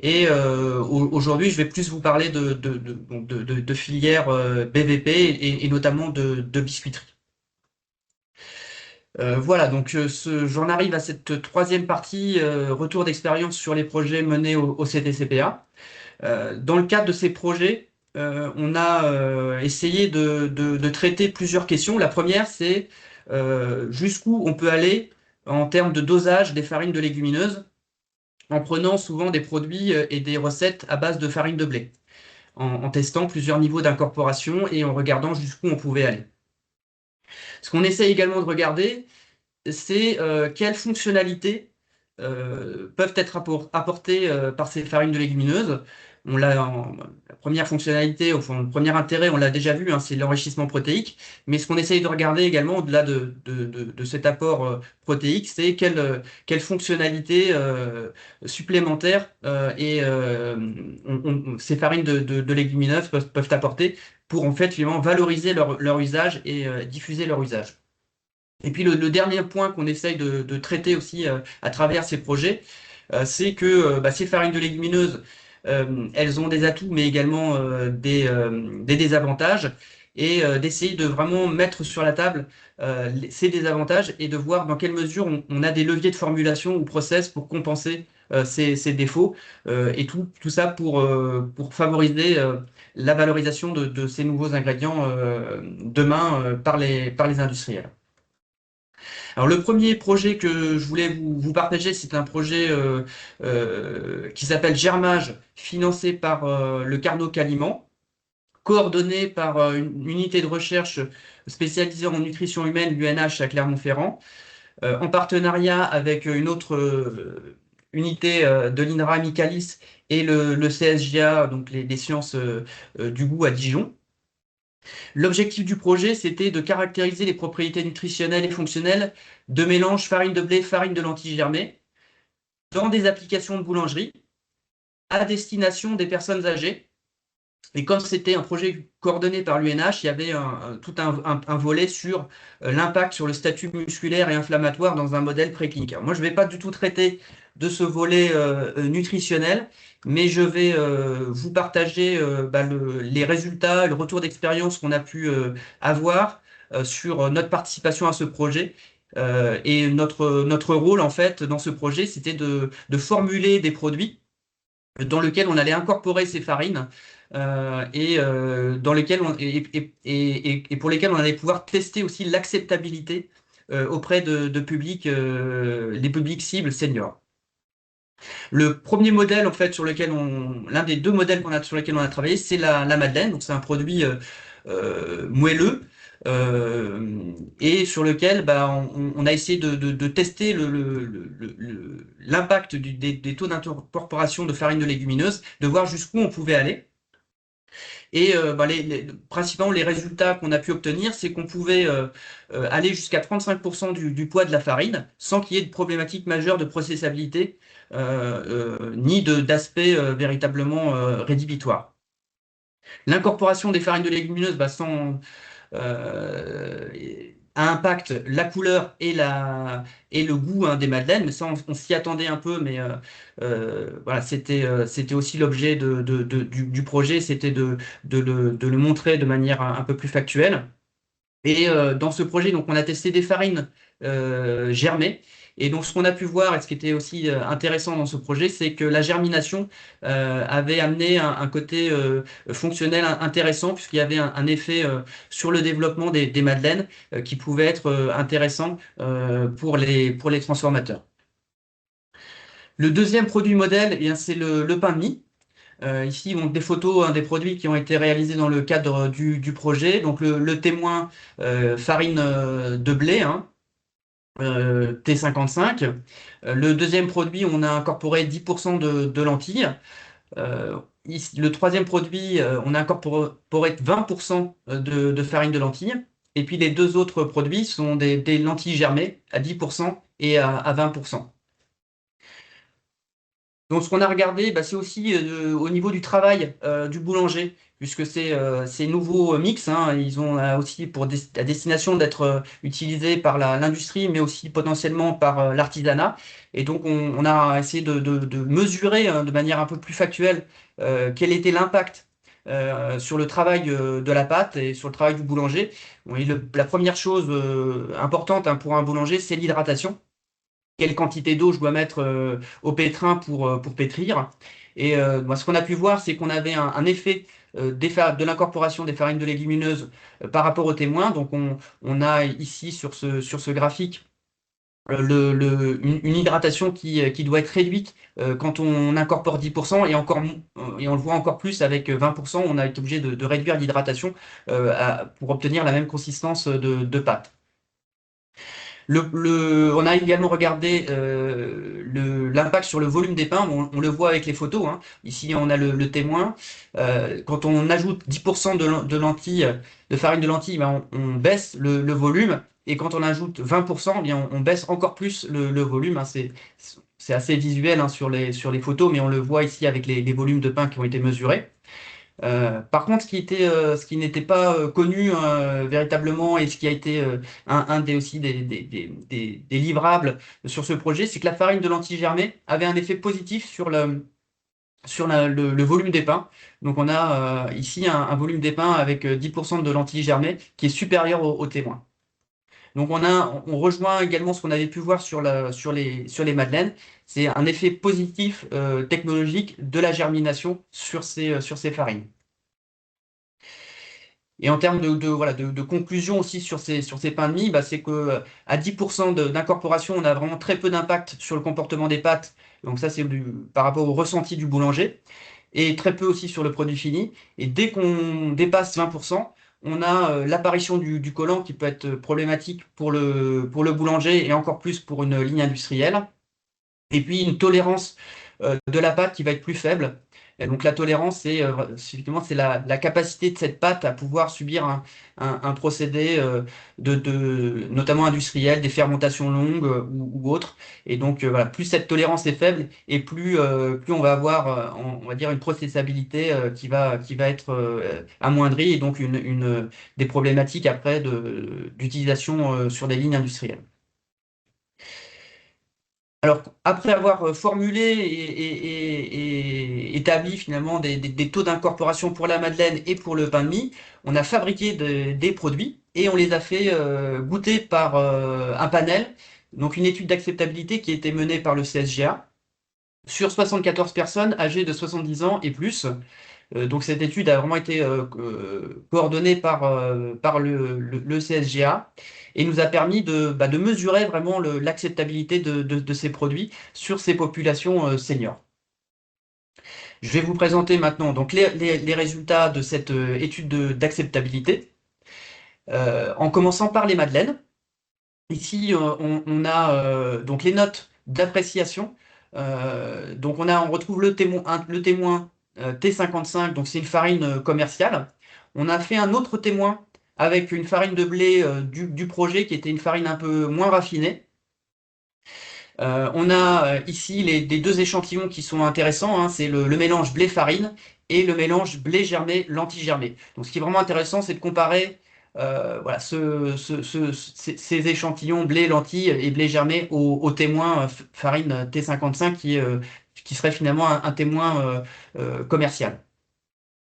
Et aujourd'hui, je vais plus vous parler de filières BVP et notamment de biscuiterie. Voilà, donc j'en arrive à cette troisième partie, retour d'expérience sur les projets menés au CDCPA. Dans le cadre de ces projets, on a essayé de traiter plusieurs questions. La première, c'est jusqu'où on peut aller en termes de dosage des farines de légumineuses en prenant souvent des produits et des recettes à base de farine de blé, en testant plusieurs niveaux d'incorporation et en regardant jusqu'où on pouvait aller. Ce qu'on essaie également de regarder, c'est quelles fonctionnalités peuvent être apportées par ces farines de légumineuses. La première fonctionnalité, au fond, le premier intérêt, on l'a déjà vu, hein, c'est l'enrichissement protéique. Mais ce qu'on essaye de regarder également, au-delà de cet apport protéique, c'est quelles fonctionnalités supplémentaires ces farines de légumineuses peuvent apporter pour en fait finalement valoriser leur usage et diffuser leur usage. Et puis le dernier point qu'on essaye de traiter aussi à travers ces projets, c'est que ces farines de légumineuses, elles ont des atouts, mais également des désavantages, et d'essayer de vraiment mettre sur la table ces désavantages et de voir dans quelle mesure on a des leviers de formulation ou process pour compenser ces défauts, et tout ça pour favoriser la valorisation de ces nouveaux ingrédients demain par les industriels. Alors le premier projet que je voulais vous partager, c'est un projet qui s'appelle Germage, financé par le Carnot Caliment, coordonné par une unité de recherche spécialisée en nutrition humaine, l'UNH à Clermont-Ferrand, en partenariat avec une autre unité de l'INRA Michaelis et le CSGA, donc les sciences du goût à Dijon. L'objectif du projet, c'était de caractériser les propriétés nutritionnelles et fonctionnelles de mélange farine de blé, farine de lentilles germées dans des applications de boulangerie à destination des personnes âgées. Et comme c'était un projet coordonné par l'UNH, il y avait tout un volet sur l'impact sur le statut musculaire et inflammatoire dans un modèle préclinique. Alors moi, je ne vais pas du tout traiter de ce volet nutritionnel, mais je vais vous partager les résultats, le retour d'expérience qu'on a pu avoir sur notre participation à ce projet. Et notre rôle, en fait, dans ce projet, c'était de formuler des produits dans lesquels on allait incorporer ces farines dans lesquels et pour lesquels on allait pouvoir tester aussi l'acceptabilité auprès de publics, les publics cibles seniors. Le premier modèle, en fait, l'un des deux modèles sur lesquels on a travaillé, c'est la madeleine. Donc, c'est un produit moelleux et sur lequel on a essayé de tester l'impact des taux d'incorporation de farine de légumineuse, de voir jusqu'où on pouvait aller. Et principalement, les résultats qu'on a pu obtenir, c'est qu'on pouvait aller jusqu'à 35% du poids de la farine sans qu'il y ait de problématique majeure de processabilité ni d'aspect véritablement rédhibitoire. L'incorporation des farines de légumineuses euh, impact la couleur et le goût des madeleines. Mais ça, on s'y attendait un peu, mais voilà, c'était aussi l'objet du projet, c'était de le montrer de manière un peu plus factuelle. Et dans ce projet, donc, on a testé des farines germées. Et donc, ce qu'on a pu voir, et ce qui était aussi intéressant dans ce projet, c'est que la germination avait amené un côté fonctionnel intéressant, puisqu'il y avait un effet sur le développement des madeleines qui pouvait être intéressant pour les transformateurs. Le deuxième produit modèle, eh bien, c'est le pain de mie. Ici, donc, des photos des produits qui ont été réalisés dans le cadre du projet. Donc, le témoin farine de blé, hein, T55. Le deuxième produit, on a incorporé 10% de lentilles. Le troisième produit, on a incorporé 20% de farine de lentilles. Et puis, les deux autres produits sont des lentilles germées à 10% et à 20%. Donc, ce qu'on a regardé, c'est aussi au niveau du travail du boulanger, puisque ces nouveaux mix, hein, ils ont aussi pour la destination d'être utilisés par l'industrie, mais aussi potentiellement par l'artisanat. Et donc, on a essayé de mesurer de manière un peu plus factuelle quel était l'impact sur le travail de la pâte et sur le travail du boulanger. Bon, et la première chose importante, hein, pour un boulanger, c'est l'hydratation. Quelle quantité d'eau je dois mettre au pétrin pour pétrir. Et ce qu'on a pu voir, c'est qu'on avait un effet de l'incorporation des farines de légumineuses par rapport aux témoins. Donc on a ici sur ce graphique une hydratation qui doit être réduite quand on incorpore 10% et on le voit encore plus avec 20%. On a été obligé de réduire l'hydratation pour obtenir la même consistance de pâte. On a également regardé l'impact sur le volume des pains. On le voit avec les photos, hein. Ici, on a le témoin. Quand on ajoute 10% de lentilles, de farine de lentilles, on baisse le volume. Et quand on ajoute 20%, eh bien, on baisse encore plus le volume, hein. C'est assez visuel, hein, sur les photos, mais on le voit ici avec les volumes de pain qui ont été mesurés. Par contre, ce qui n'était pas connu véritablement et ce qui a été un aussi des livrables sur ce projet, c'est que la farine de lentilles germées avait un effet positif sur le volume des pains. Donc on a ici un volume des pains avec 10% de lentilles germées qui est supérieur au témoin. Donc on rejoint également ce qu'on avait pu voir sur les madeleines, c'est un effet positif technologique de la germination sur ces farines. Et en termes de conclusion aussi sur ces pains de mie, c'est que à 10% d'incorporation, on a vraiment très peu d'impact sur le comportement des pâtes. Donc ça, c'est par rapport au ressenti du boulanger. Et très peu aussi sur le produit fini. Et dès qu'on dépasse 20%, on a l'apparition du collant qui peut être problématique pour le boulanger et encore plus pour une ligne industrielle. Et puis une tolérance de la pâte qui va être plus faible. Et donc la tolérance, effectivement, c'est la capacité de cette pâte à pouvoir subir un procédé notamment industriel, des fermentations longues ou autres. Et donc voilà, plus cette tolérance est faible et plus on va avoir, on va dire, une processabilité qui va être amoindrie et donc des problématiques après d'utilisation sur des lignes industrielles. Alors, après avoir formulé et établi finalement des taux d'incorporation pour la madeleine et pour le pain de mie, on a fabriqué des produits et on les a fait goûter par un panel, donc une étude d'acceptabilité qui a été menée par le CSGA sur 74 personnes âgées de 70 ans et plus. Donc cette étude a vraiment été coordonnée par le CSGA et nous a permis de mesurer vraiment l'acceptabilité de ces produits sur ces populations seniors. Je vais vous présenter maintenant donc les résultats de cette étude d'acceptabilité, en commençant par les madeleines. Ici, on a donc les notes d'appréciation. Donc on retrouve le témoin T55, donc c'est une farine commerciale. On a fait un autre témoin avec une farine de blé du projet qui était une farine un peu moins raffinée. On a ici les deux échantillons qui sont intéressants, hein, c'est le mélange blé-farine et le mélange blé germé, lentilles germées. Donc ce qui est vraiment intéressant, c'est de comparer voilà, ces échantillons blé, lentilles et blé germé au témoin farine T55 qui serait finalement un témoin commercial.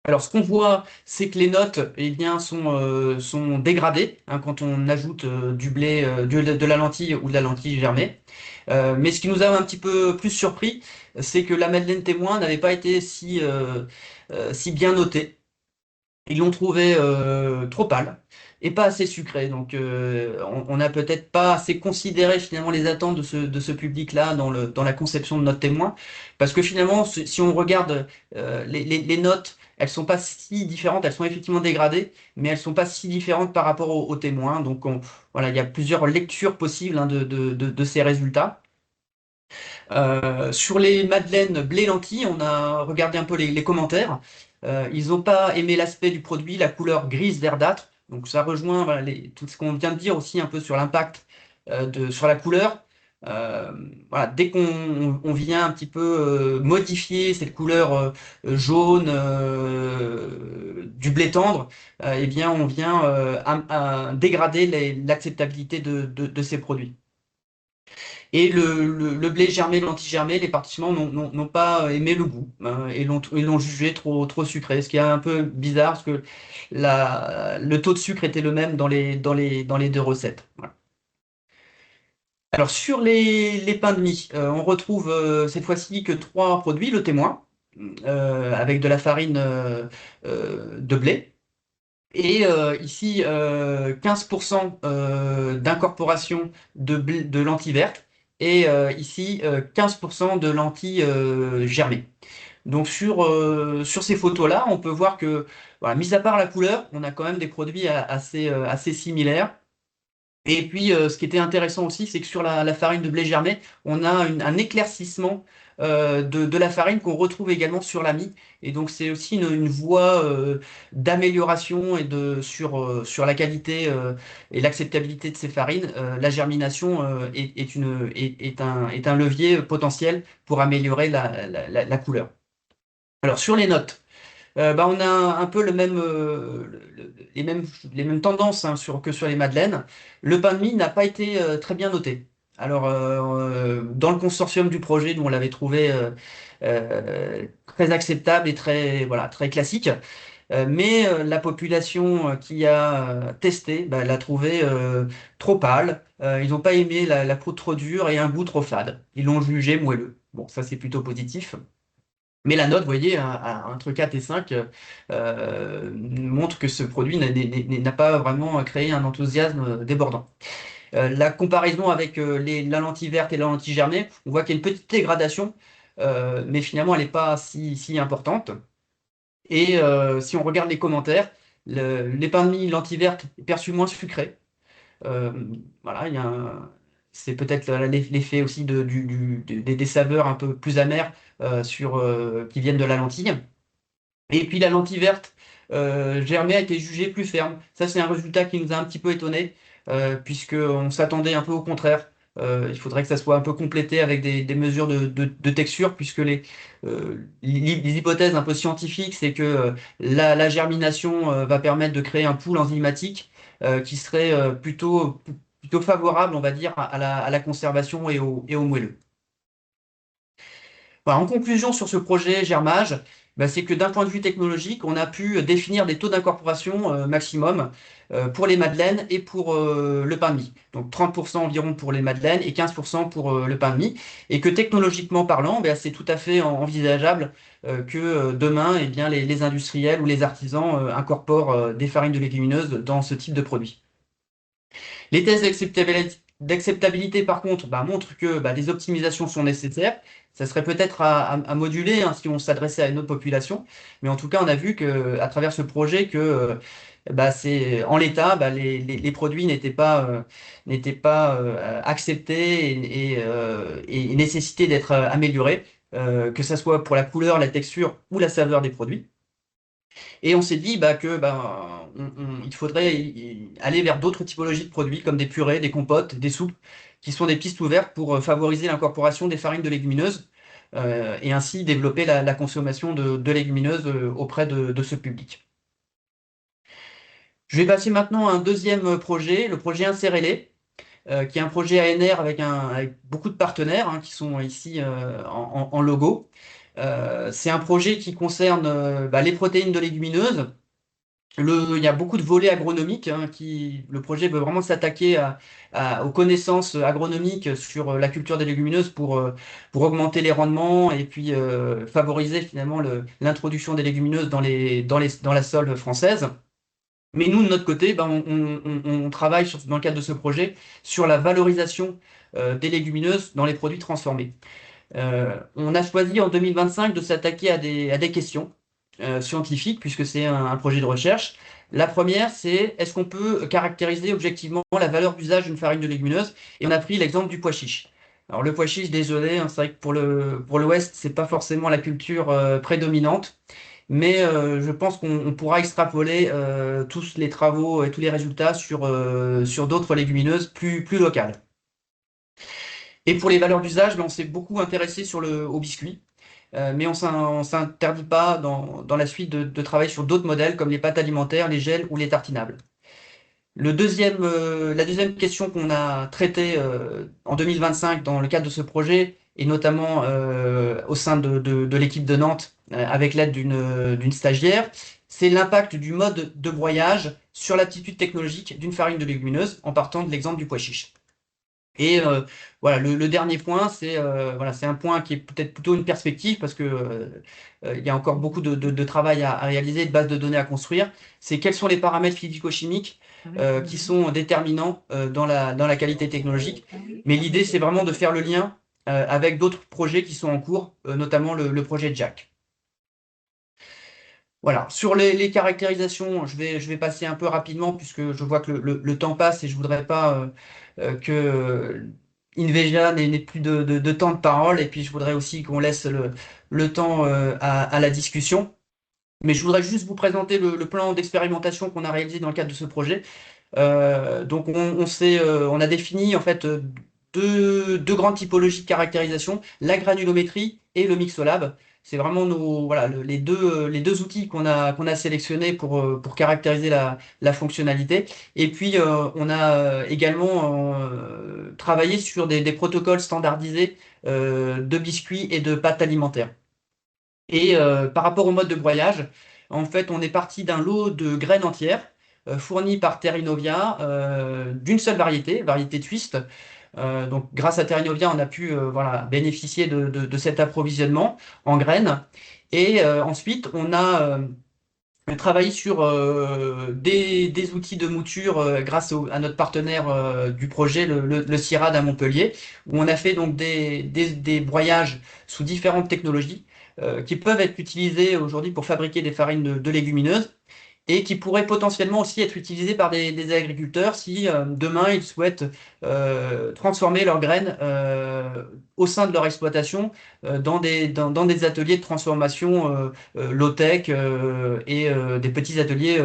Alors, ce qu'on voit, c'est que les notes eh bien, sont dégradées hein, quand on ajoute du blé, de la lentille ou de la lentille germée. Mais ce qui nous a un petit peu plus surpris, c'est que la Madeleine témoin n'avait pas été si bien notée. Ils l'ont trouvé trop pâle et pas assez sucré. Donc, on n'a peut-être pas assez considéré finalement les attentes de ce public-là dans la conception de notre témoin. Parce que finalement, si on regarde les notes, elles sont pas si différentes. Elles sont effectivement dégradées, mais elles sont pas si différentes par rapport au témoin. Donc, voilà, il y a plusieurs lectures possibles hein, de ces résultats. Sur les madeleines blé-lentilles, on a regardé un peu les commentaires. Ils n'ont pas aimé l'aspect du produit, la couleur grise verdâtre. Donc ça rejoint voilà, tout ce qu'on vient de dire aussi un peu sur l'impact sur la couleur. Voilà, dès qu'on vient un petit peu modifier cette couleur jaune du blé tendre, eh bien on vient à dégrader l'acceptabilité de ces produits. Et le blé germé, l'anti-germé, les participants n'ont pas aimé le goût hein, et l'ont jugé trop sucré, ce qui est un peu bizarre parce que le taux de sucre était le même dans les deux recettes. Voilà. Alors sur les pains de mie, on retrouve cette fois-ci que trois produits, le témoin, avec de la farine de blé. Et ici, 15% d'incorporation de lentilles vertes et ici 15% de lentilles germées. Donc sur ces photos-là, on peut voir que, voilà, mis à part la couleur, on a quand même des produits assez similaires. Et puis, ce qui était intéressant aussi, c'est que sur la farine de blé germé, on a un éclaircissement de la farine qu'on retrouve également sur la mie. Et donc, c'est aussi une voie d'amélioration sur la qualité et l'acceptabilité de ces farines. La germination est un levier potentiel pour améliorer la couleur. Alors, sur les notes. Bah, on a un peu les mêmes tendances hein, que sur les madeleines. Le pain de mie n'a pas été très bien noté. Alors, dans le consortium du projet, nous on l'avait trouvé très acceptable et voilà, très classique. Mais la population qui a testé bah, l'a trouvé trop pâle. Ils n'ont pas aimé la croûte trop dure et un goût trop fade. Ils l'ont jugé moelleux. Bon, ça c'est plutôt positif. Mais la note, vous voyez, entre 4 et 5 montre que ce produit n'a pas vraiment créé un enthousiasme débordant. La comparaison avec la lentille verte et la lentille germée, on voit qu'il y a une petite dégradation, mais finalement, elle n'est pas si importante. Et si on regarde les commentaires, les pains de mie lentille verte est perçu moins sucré. Euh, voilà, c'est peut-être l'effet aussi des saveurs un peu plus amères qui viennent de la lentille. Et puis la lentille verte germée a été jugée plus ferme. Ça, c'est un résultat qui nous a un petit peu étonné, puisqu'on s'attendait un peu au contraire. Il faudrait que ça soit un peu complété avec des mesures de texture, puisque les hypothèses un peu scientifiques, c'est que la germination va permettre de créer un pool enzymatique qui serait plutôt favorable, on va dire, à la conservation et au moelleux. Voilà, en conclusion sur ce projet germage, c'est que d'un point de vue technologique, on a pu définir des taux d'incorporation maximum pour les madeleines et pour le pain de mie. Donc 30% environ pour les madeleines et 15% pour le pain de mie. Et que technologiquement parlant, c'est tout à fait envisageable que demain, eh bien, les industriels ou les artisans incorporent des farines de légumineuses dans ce type de produit. Les tests d'acceptabilité, par contre, montrent que des optimisations sont nécessaires. Ça serait peut-être à moduler hein, si on s'adressait à une autre population. Mais en tout cas, on a vu à travers ce projet que c'est en l'état, les produits n'étaient pas acceptés et nécessitaient d'être améliorés, que ce soit pour la couleur, la texture ou la saveur des produits. Et on s'est dit il faudrait aller vers d'autres typologies de produits comme des purées, des compotes, des soupes, qui sont des pistes ouvertes pour favoriser l'incorporation des farines de légumineuses et ainsi développer la consommation de légumineuses auprès de ce public. Je vais passer maintenant à un deuxième projet, le projet Insérer-les, qui est un projet ANR avec beaucoup de partenaires hein, qui sont ici en logo. C'est un projet qui concerne les protéines de légumineuses. Il y a beaucoup de volets agronomiques. Hein, le projet veut vraiment s'attaquer aux connaissances agronomiques sur la culture des légumineuses pour augmenter les rendements et puis favoriser finalement l'introduction des légumineuses dans la sol française. Mais nous, de notre côté, on travaille dans le cadre de ce projet sur la valorisation des légumineuses dans les produits transformés. On a choisi en 2025 de s'attaquer à des questions scientifiques, puisque c'est un projet de recherche. La première, c'est est-ce qu'on peut caractériser objectivement la valeur d'usage d'une farine de légumineuse? Et on a pris l'exemple du pois chiche. Alors le pois chiche, désolé, hein, c'est vrai que pour l'Ouest, c'est pas forcément la culture prédominante, mais je pense qu'on pourra extrapoler tous les travaux et tous les résultats sur d'autres légumineuses plus locales. Et pour les valeurs d'usage, on s'est beaucoup intéressé au biscuit, mais on s'interdit pas dans la suite de travailler sur d'autres modèles comme les pâtes alimentaires, les gels ou les tartinables. La deuxième question qu'on a traitée en 2025 dans le cadre de ce projet, et notamment au sein de l'équipe de Nantes, avec l'aide d'une stagiaire, c'est l'impact du mode de broyage sur l'aptitude technologique d'une farine de légumineuse, en partant de l'exemple du pois chiche. Et voilà, le dernier point, c'est un point qui est peut-être plutôt une perspective parce que il y a encore beaucoup de travail à réaliser, de bases de données à construire. C'est quels sont les paramètres physico-chimiques qui sont déterminants dans la qualité technologique. Mais l'idée, c'est vraiment de faire le lien avec d'autres projets qui sont en cours, notamment le projet Jack. Voilà, sur les caractérisations, je vais passer un peu rapidement puisque je vois que le temps passe et je voudrais pas que Inveja n'ait plus de temps de parole et puis je voudrais aussi qu'on laisse le temps à la discussion. Mais je voudrais juste vous présenter le plan d'expérimentation qu'on a réalisé dans le cadre de ce projet. Donc on a défini en fait deux grandes typologies de caractérisation, la granulométrie et le mixolab. C'est vraiment les deux outils qu'on a sélectionnés pour caractériser la fonctionnalité. Et puis, on a également travaillé sur des protocoles standardisés de biscuits et de pâtes alimentaires. Et par rapport au mode de broyage, en fait, on est parti d'un lot de graines entières fournies par Terrinovia d'une seule variété Twist. Donc, grâce à Terrinovia, on a pu bénéficier de cet approvisionnement en graines. Et ensuite, on a travaillé sur des outils de mouture grâce à notre partenaire du projet, le CIRAD à Montpellier, où on a fait donc des broyages sous différentes technologies qui peuvent être utilisées aujourd'hui pour fabriquer des farines de légumineuses et qui pourraient potentiellement aussi être utilisées par des agriculteurs si demain ils souhaitent transformer leurs graines au sein de leur exploitation dans des ateliers de transformation low-tech et des petits ateliers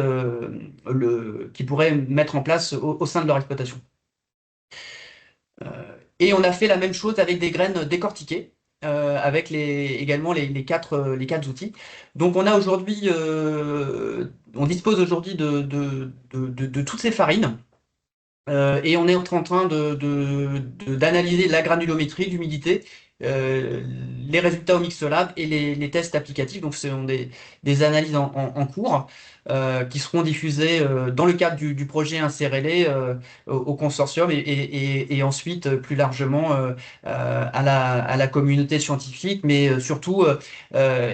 qu'ils pourraient mettre en place au sein de leur exploitation. Et on a fait la même chose avec des graines décortiquées. Avec également les quatre outils. Donc on dispose aujourd'hui de toutes ces farines et on est en train d'analyser la granulométrie, l'humidité les résultats au Mixolab et les tests applicatifs. Donc, ce sont des analyses en cours qui seront diffusées dans le cadre du projet Insérez-les au consortium et ensuite plus largement à la communauté scientifique, mais surtout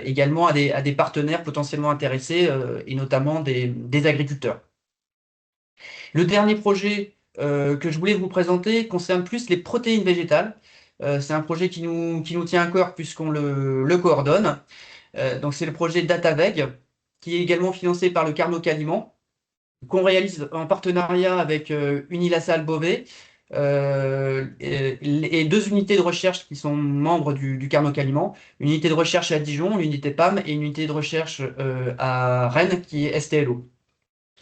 également à des partenaires potentiellement intéressés et notamment des agriculteurs. Le dernier projet que je voulais vous présenter concerne plus les protéines végétales. C'est un projet qui nous tient à cœur puisqu'on le coordonne. Donc c'est le projet DataVeg, qui est également financé par le Carnot Aliment, qu'on réalise en partenariat avec Unilassal Beauvais et deux unités de recherche qui sont membres du Carnot Aliment, une unité de recherche à Dijon, l'unité PAM, et une unité de recherche à Rennes qui est STLO.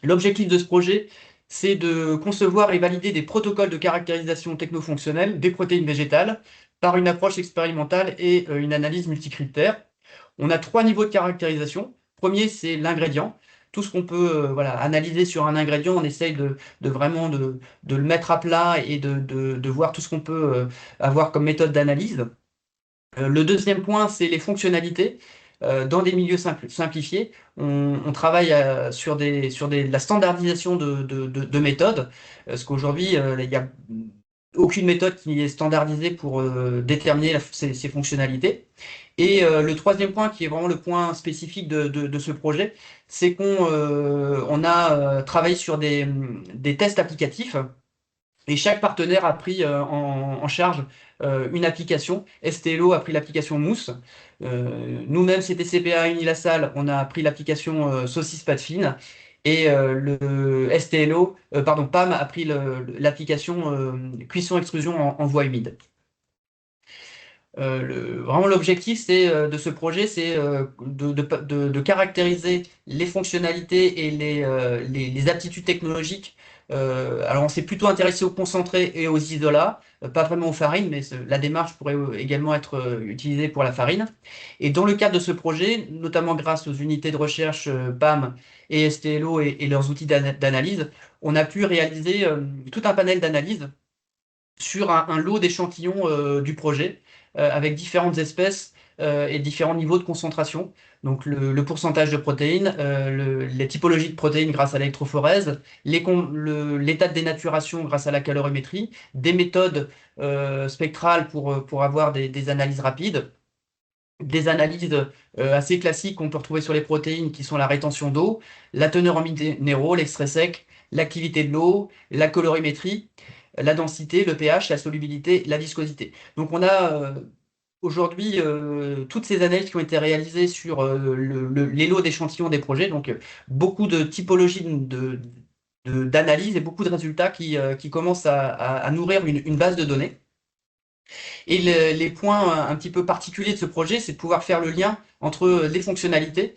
L'objectif de ce projet, c'est de concevoir et valider des protocoles de caractérisation technofonctionnelle des protéines végétales par une approche expérimentale et une analyse multicritère. On a 3 niveaux de caractérisation. Premier, c'est l'ingrédient. Tout ce qu'on peut voilà, analyser sur un ingrédient, on essaye vraiment de le mettre à plat et de voir tout ce qu'on peut avoir comme méthode d'analyse. Le deuxième point, c'est les fonctionnalités. Dans des milieux simplifiés, on travaille sur la standardisation de méthodes, parce qu'aujourd'hui, il n'y a aucune méthode qui est standardisée pour déterminer ces fonctionnalités. Et le troisième point, qui est vraiment le point spécifique de ce projet, c'est qu'on a travaillé sur des tests applicatifs. Et chaque partenaire a pris en charge une application. STLO a pris l'application Mousse. Nous-mêmes, CTCPA Unilassal, on a pris l'application Saucisse Pâte Fine. Et le STLO, pardon, PAM a pris l'application Cuisson-Extrusion en voie humide. Vraiment l'objectif de ce projet, c'est de caractériser les fonctionnalités et les aptitudes technologiques. Alors on s'est plutôt intéressé aux concentrés et aux isolats, pas vraiment aux farines, mais la démarche pourrait également être utilisée pour la farine. Et dans le cadre de ce projet, notamment grâce aux unités de recherche PAM et STLO et leurs outils d'analyse, on a pu réaliser tout un panel d'analyse sur un lot d'échantillons du projet avec différentes espèces et différents niveaux de concentration. Donc le pourcentage de protéines, les typologies de protéines grâce à l'électrophorèse, l'état de dénaturation grâce à la calorimétrie, des méthodes spectrales pour avoir des analyses rapides, des analyses assez classiques qu'on peut retrouver sur les protéines qui sont la rétention d'eau, la teneur en minéraux, l'extrait sec, l'activité de l'eau, la colorimétrie, la densité, le pH, la solubilité, la viscosité. Donc on a aujourd'hui toutes ces analyses qui ont été réalisées sur les lots d'échantillons des projets, donc beaucoup de typologies d'analyse et beaucoup de résultats qui commencent à nourrir une base de données. Et les points un petit peu particuliers de ce projet, c'est de pouvoir faire le lien entre les fonctionnalités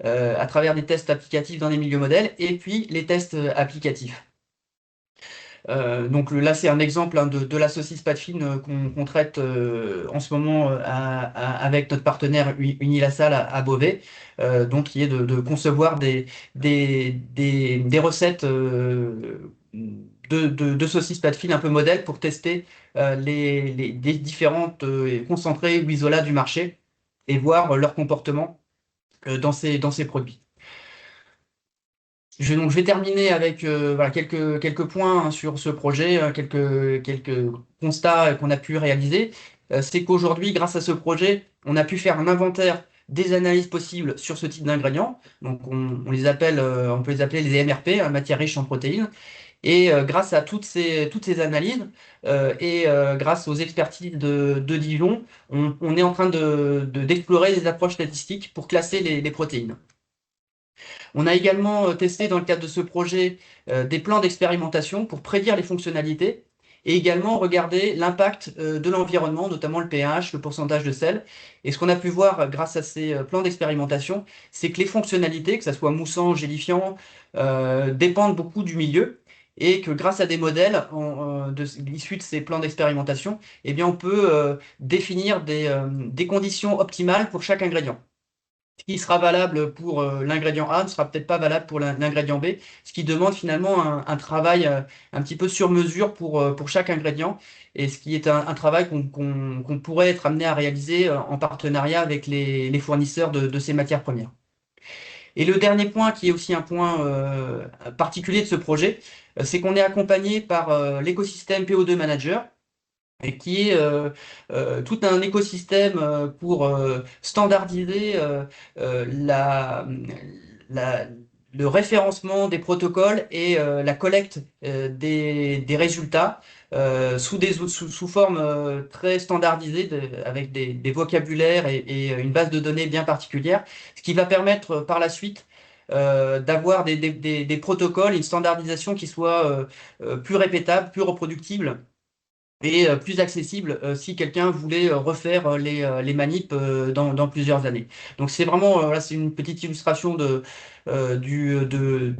à travers des tests applicatifs dans des milieux modèles et puis les tests applicatifs. Donc là, c'est un exemple de la saucisse pâte fine qu'on traite en ce moment avec notre partenaire Unilassal à Beauvais, donc qui est de concevoir des recettes de saucisse pâte fine un peu modèle pour tester les différentes concentrés ou isolats du marché et voir leur comportement dans ces produits. Je vais terminer avec voilà, quelques points hein, sur ce projet, quelques constats qu'on a pu réaliser. C'est qu'aujourd'hui, grâce à ce projet, on a pu faire un inventaire des analyses possibles sur ce type d'ingrédients. Donc, on peut les appeler les MRP, hein, matières riches en protéines. Et grâce à toutes ces analyses et grâce aux expertises de Dijon, on est en train d'explorer des approches statistiques pour classer les protéines. On a également testé dans le cadre de ce projet des plans d'expérimentation pour prédire les fonctionnalités et également regarder l'impact de l'environnement, notamment le pH, le pourcentage de sel. Et ce qu'on a pu voir grâce à ces plans d'expérimentation, c'est que les fonctionnalités, que ce soit moussant, gélifiant, dépendent beaucoup du milieu et que grâce à des modèles issus de ces plans d'expérimentation, eh bien, on peut définir des conditions optimales pour chaque ingrédient. Ce qui sera valable pour l'ingrédient A ne sera peut-être pas valable pour l'ingrédient B, ce qui demande finalement un travail un petit peu sur mesure pour chaque ingrédient, et ce qui est un travail qu'on pourrait être amené à réaliser en partenariat avec les fournisseurs de ces matières premières. Et le dernier point, qui est aussi un point particulier de ce projet, c'est qu'on est accompagné par l'écosystème PO2 Manager, et qui est tout un écosystème pour standardiser la- le référencement des protocoles et la collecte des résultats sous forme très standardisée avec des vocabulaires et une base de données bien particulière, ce qui va permettre par la suite d'avoir des protocoles, une standardisation qui soit plus répétable, plus reproductible et plus accessible si quelqu'un voulait refaire les manips dans plusieurs années. Donc c'est vraiment, là, c'est une petite illustration d'une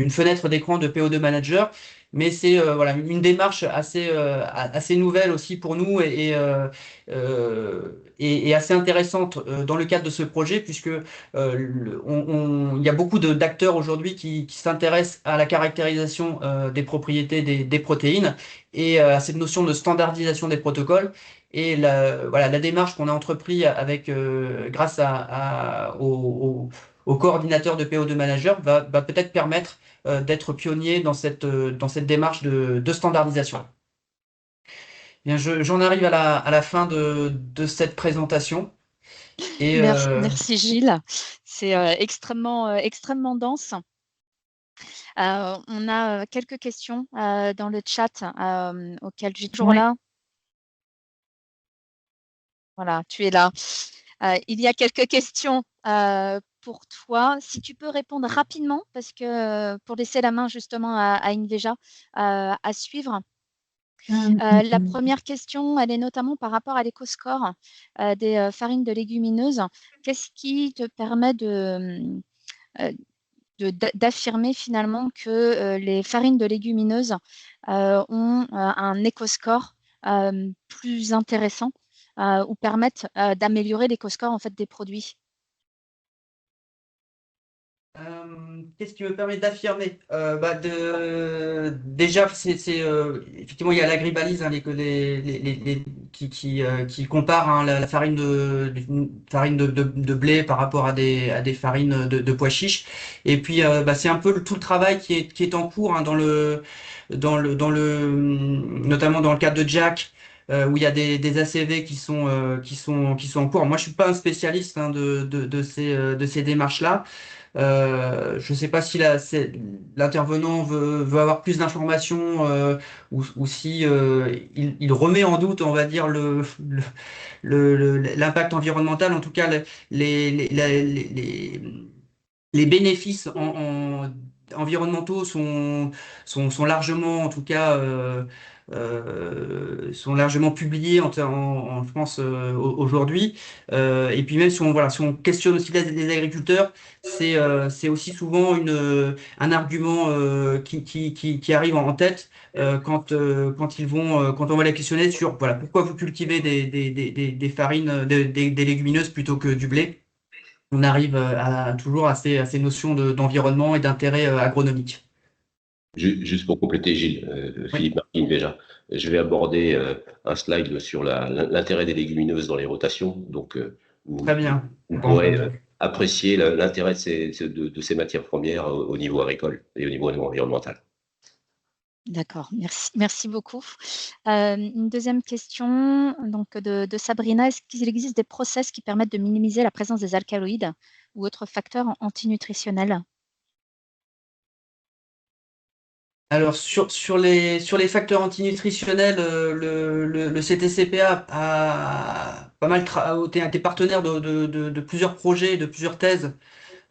fenêtre d'écran de PO2 Manager, mais c'est voilà, une démarche assez nouvelle aussi pour nous et assez intéressante dans le cadre de ce projet, puisque il y a beaucoup d'acteurs aujourd'hui qui s'intéressent à la caractérisation des propriétés des protéines et à cette notion de standardisation des protocoles. Et voilà, la démarche qu'on a entrepris avec, grâce au coordinateur de PO2 Manager va peut-être permettre d'être pionnier dans cette démarche de standardisation. Bien, j'en arrive à la fin de cette présentation. Et, Merci Gilles, c'est extrêmement dense. On a quelques questions dans le chat auxquelles j'ai toujours Oui. là. Voilà, tu es là. Il y a quelques questions pour toi. Si tu peux répondre rapidement, parce que pour laisser la main justement à Inveja à suivre. La première question, elle est notamment par rapport à l'éco-score des farines de légumineuses. Qu'est-ce qui te permet d'affirmer finalement que les farines de légumineuses ont un éco-score plus intéressant ou permettent d'améliorer l'éco-score en fait, des produits? Qu'est-ce qui me permet d'affirmer déjà, effectivement, il y a l'agribalise hein, qui compare hein, la farine de blé par rapport à des farines de pois chiches. Et puis, c'est un peu tout le travail qui est en cours hein, notamment dans le cadre de Jack. Où il y a des ACV qui sont en cours. Moi, je suis pas un spécialiste hein, de ces démarches-là. Je ne sais pas si l'intervenant veut avoir plus d'informations ou si il remet en doute, on va dire, l'impact environnemental. En tout cas, les bénéfices environnementaux sont largement, en tout cas, sont largement publiés en France aujourd'hui. Et puis même si on questionne aussi les agriculteurs, c'est aussi souvent un argument qui arrive en tête quand on va les questionner sur voilà, pourquoi vous cultivez des farines, des légumineuses plutôt que du blé. On arrive toujours à ces notions d'environnement et d'intérêt agronomique. Juste pour compléter, Gilles, Oui, Philippe Martin déjà, je vais aborder un slide sur l'intérêt des légumineuses dans les rotations. Donc, vous, très bien. vous Bon, pourrez apprécier l'intérêt de ces matières premières au niveau agricole et au niveau environnemental. D'accord, merci beaucoup. Une deuxième question donc de Sabrina. Est-ce qu'il existe des process qui permettent de minimiser la présence des alcaloïdes ou autres facteurs antinutritionnels? alors, sur les facteurs antinutritionnels, le CTCPA a pas mal été partenaire de plusieurs projets, de plusieurs thèses,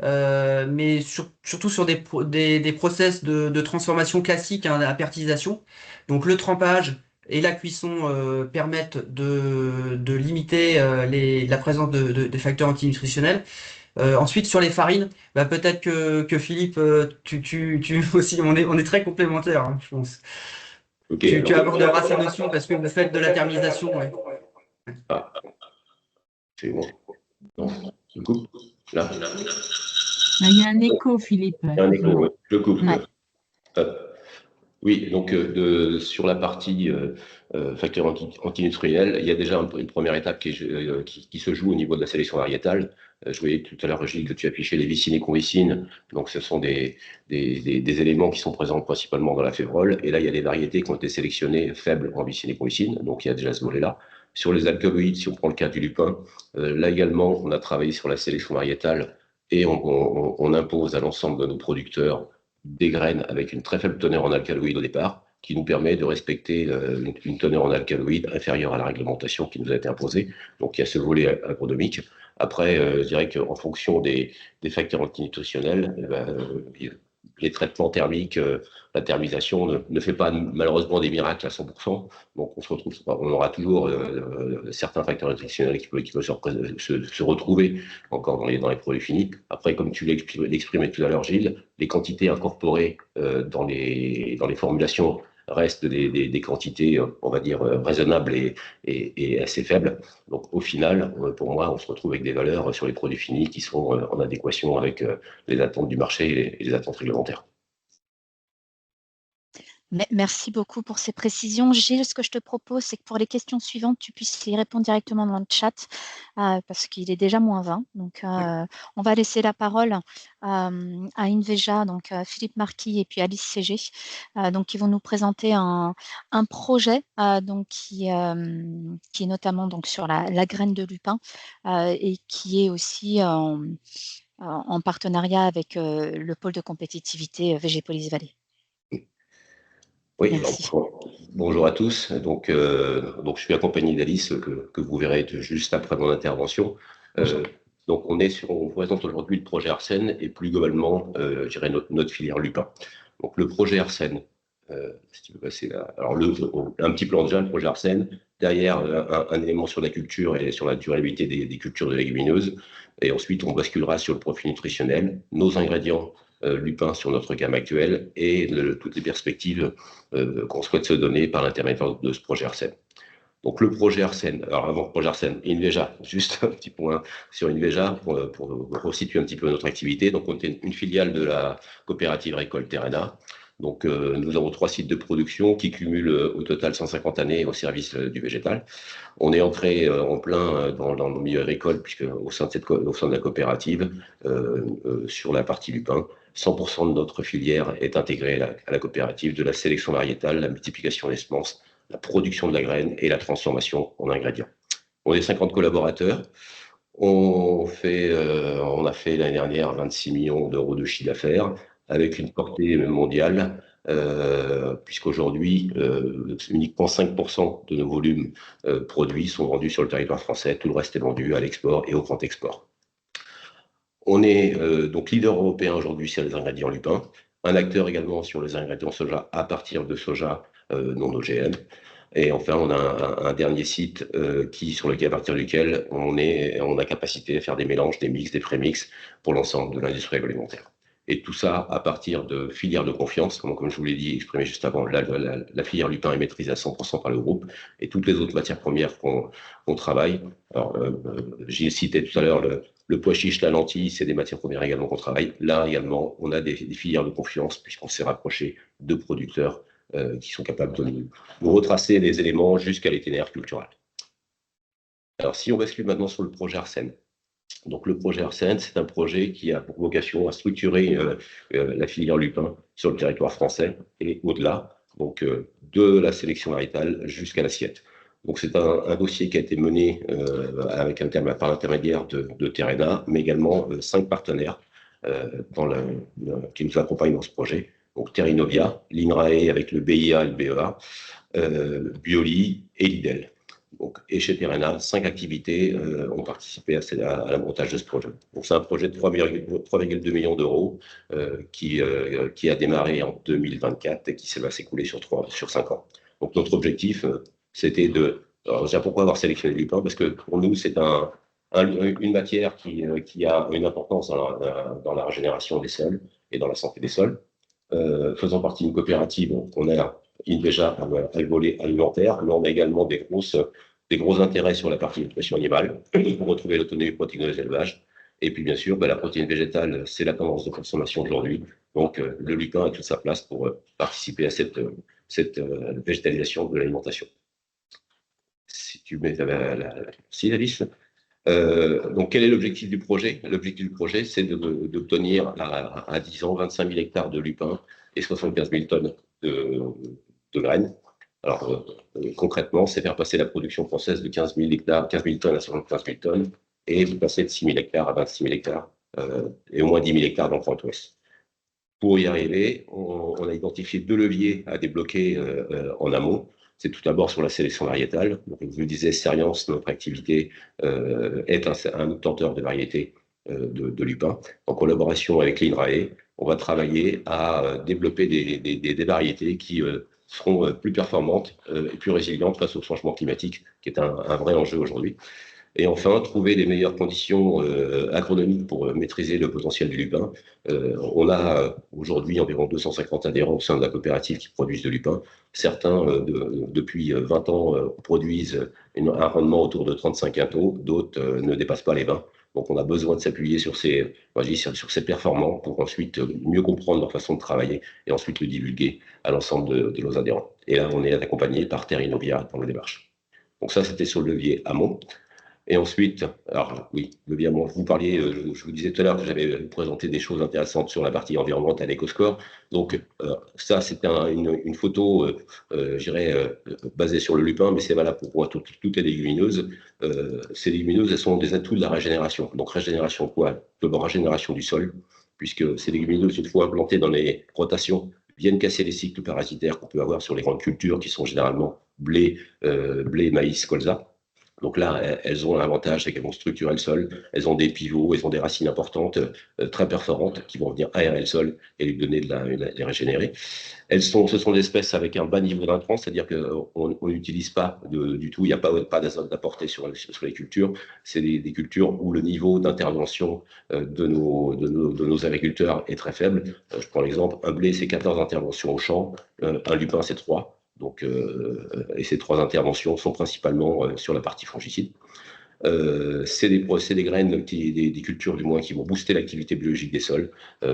mais surtout sur des process de transformation classique hein, à pertisation. Donc, le trempage et la cuisson permettent de limiter la présence des facteurs antinutritionnels. Ensuite, sur les farines, peut-être que Philippe, tu aussi, on est très complémentaires, hein, je pense. Ok, Tu alors, aborderas ces notions parce que vous faites de la thermisation. Ouais. c'est bon. Non. Je coupe là. Il y a un écho, Philippe. Il y a un écho, ouais. Je coupe. Ouais. Oui, donc sur la partie facteur antinutriel, il y a déjà une première étape qui se joue au niveau de la sélection variétale. Je voyais tout à l'heure, Gilles, que tu affichais les vicines et convicines. Donc, ce sont des éléments qui sont présents principalement dans la févrole. Et là, il y a des variétés qui ont été sélectionnées faibles en vicines et convicines. Donc, il y a déjà ce volet-là. Sur les alcaloïdes, si on prend le cas du lupin, là également, on a travaillé sur la sélection variétale et on impose à l'ensemble de nos producteurs des graines avec une très faible teneur en alcaloïdes au départ, qui nous permet de respecter une teneur en alcaloïdes inférieure à la réglementation qui nous a été imposée. Donc il y a ce volet agronomique. Après, je dirais qu'en fonction des facteurs antinutritionnels, les traitements thermiques, la thermisation ne fait pas malheureusement des miracles à 100%. Donc on aura toujours certains facteurs nutritionnels qui peuvent se retrouver encore dans les produits finis. Après, comme tu l'exprimais tout à l'heure, Gilles, les quantités incorporées dans les formulations restent des quantités, on va dire, raisonnables et assez faibles. Donc au final, pour moi, on se retrouve avec des valeurs sur les produits finis qui sont en adéquation avec les attentes du marché et les attentes réglementaires. Merci beaucoup pour ces précisions. Gilles, ce que je te propose, c'est que pour les questions suivantes, tu puisses y répondre directement dans le chat parce qu'il est déjà -20. Donc, on va laisser la parole à Inveja, donc Philippe Marquis et puis Alice Ségé, donc qui vont nous présenter un projet donc qui est notamment donc sur la graine de lupin et qui est aussi en partenariat avec le pôle de compétitivité Végépolis Vallée. Oui, Merci. Bonjour à tous. Donc, je suis accompagné d'Alice que vous verrez juste après mon intervention. Donc, on présente aujourd'hui le projet Arsène et plus globalement, je dirais notre filière lupin. Donc, le projet Arsène, si tu veux passer là. Alors, un petit plan déjà, le projet Arsène. Derrière, un élément sur la culture et sur la durabilité des cultures de légumineuses. Et ensuite, on basculera sur le profil nutritionnel, nos ingrédients lupin sur notre gamme actuelle et toutes les perspectives qu'on souhaite se donner par l'intermédiaire de ce projet Arsène. Donc le projet Arsène, alors avant le projet Arsène, Inveja, juste un petit point sur Inveja pour resituer un petit peu notre activité. Donc on est une filiale de la coopérative Récolte Terrena. Donc nous avons 3 sites de production qui cumulent au total 150 années au service du végétal. On est entré en plein dans le milieu agricole puisque au sein de la coopérative, sur la partie lupin, 100% de notre filière est intégrée à la coopérative, de la sélection variétale, la multiplication des semences, la production de la graine et la transformation en ingrédients. On est 50 collaborateurs. On a fait l'année dernière 26 millions d'euros de chiffre d'affaires avec une portée mondiale, puisqu'aujourd'hui, uniquement 5% de nos volumes produits sont vendus sur le territoire français. Tout le reste est vendu à l'export et au grand export. On est donc leader européen aujourd'hui sur les ingrédients lupins, un acteur également sur les ingrédients soja à partir de soja non OGM. Et enfin, on a un dernier site à partir duquel on a capacité à faire des mélanges, des mix, des prémix pour l'ensemble de l'industrie agroalimentaire. Et tout ça à partir de filières de confiance, comme je vous l'ai dit, exprimé juste avant, la filière lupin est maîtrisée à 100% par le groupe et toutes les autres matières premières qu'on travaille. Alors, j'ai cité tout à l'heure le pois chiche, la lentille, c'est des matières premières également qu'on travaille. Là également, on a des filières de confiance puisqu'on s'est rapproché de producteurs qui sont capables de nous retracer les éléments jusqu'à l'itinéraire culturel. Alors, si on bascule maintenant sur le projet Arsène. Donc, le projet Arsène, c'est un projet qui a pour vocation à structurer la filière lupin sur le territoire français et au-delà, donc de la sélection variétale jusqu'à l'assiette. Donc, c'est un dossier qui a été mené par l'intermédiaire de Terrena, mais également 5 partenaires qui nous accompagnent dans ce projet. Donc Terrinovia, l'INRAE avec le BIA et le BEA, Bioli et Lidl. Donc, et chez Terrena, 5 activités ont participé à la montage de ce projet. Donc c'est un projet de 3,2 millions d'euros qui a démarré en 2024 et qui va s'écouler sur 5 ans. Donc notre objectif, c'était alors, pourquoi avoir sélectionné le lupin? Parce que pour nous, c'est une matière qui a une importance dans la régénération des sols et dans la santé des sols. Faisant partie d'une coopérative, on a déjà un volet alimentaire, mais on a également des gros intérêts sur la partie nutrition animale pour retrouver l'autonomie protéique des élevages Et puis, bien sûr, la protéine végétale, c'est la tendance de consommation aujourd'hui. Donc, le lupin a toute sa place pour participer à cette végétalisation de l'alimentation. Si tu mets si, Alice. Donc, quel est l'objectif du projet? L'objectif du projet, c'est d'obtenir à 10 ans 25 000 hectares de lupins et 75 000 tonnes de graines. Alors, concrètement, c'est faire passer la production française de 15 000 tonnes à 75 000 tonnes et passer de 6 000 hectares à 26 000 hectares et au moins 10 000 hectares dans le Grand Ouest. Pour y arriver, on a identifié 2 leviers à débloquer en amont. C'est tout d'abord sur la sélection variétale. Donc, je vous disais, Serience, notre activité, est un obtenteur de variétés de lupins. En collaboration avec l'INRAE, on va travailler à développer des variétés qui seront plus performantes et plus résilientes face au changement climatique, qui est un vrai enjeu aujourd'hui. Et enfin, trouver les meilleures conditions agronomiques pour maîtriser le potentiel du lupin. On a aujourd'hui environ 250 adhérents au sein de la coopérative qui produisent de lupin. Certains, depuis 20 ans, produisent un rendement autour de 35 quintaux, d'autres ne dépassent pas les 20. Donc, on a besoin de s'appuyer sur ces performants pour ensuite mieux comprendre leur façon de travailler et ensuite le divulguer à l'ensemble de nos adhérents. Et là, on est accompagné par Terre Innovia dans la démarche. Donc ça, c'était sur le levier amont. Et ensuite, alors oui, levier amont, vous parliez, je vous disais tout à l'heure que j'avais présenté des choses intéressantes sur la partie environnementale EcoScore. Donc ça, c'était une photo, je dirais, basée sur le lupin, mais c'est valable pour toutes les légumineuses. Ces légumineuses, elles sont des atouts de la régénération. Donc régénération quoi? De régénération du sol, puisque ces légumineuses, une fois implantées dans les rotations, viennent casser les cycles parasitaires qu'on peut avoir sur les grandes cultures, qui sont généralement blé, maïs, colza. Donc là, elles ont l'avantage, c'est qu'elles vont structurer le sol, elles ont des pivots, elles ont des racines importantes, très perforantes, qui vont venir aérer le sol et lui donner les régénérer. Ce sont des espèces avec un bas niveau d'intrants, c'est-à-dire qu'on n'utilise pas du tout, il n'y a pas d'azote apporté sur les cultures. C'est des cultures où le niveau d'intervention de nos agriculteurs est très faible. Je prends l'exemple, un blé, c'est 14 interventions au champ, un lupin, c'est 3. Donc, et ces 3 interventions sont principalement sur la partie fongicide. C'est des graines, des cultures du moins, qui vont booster l'activité biologique des sols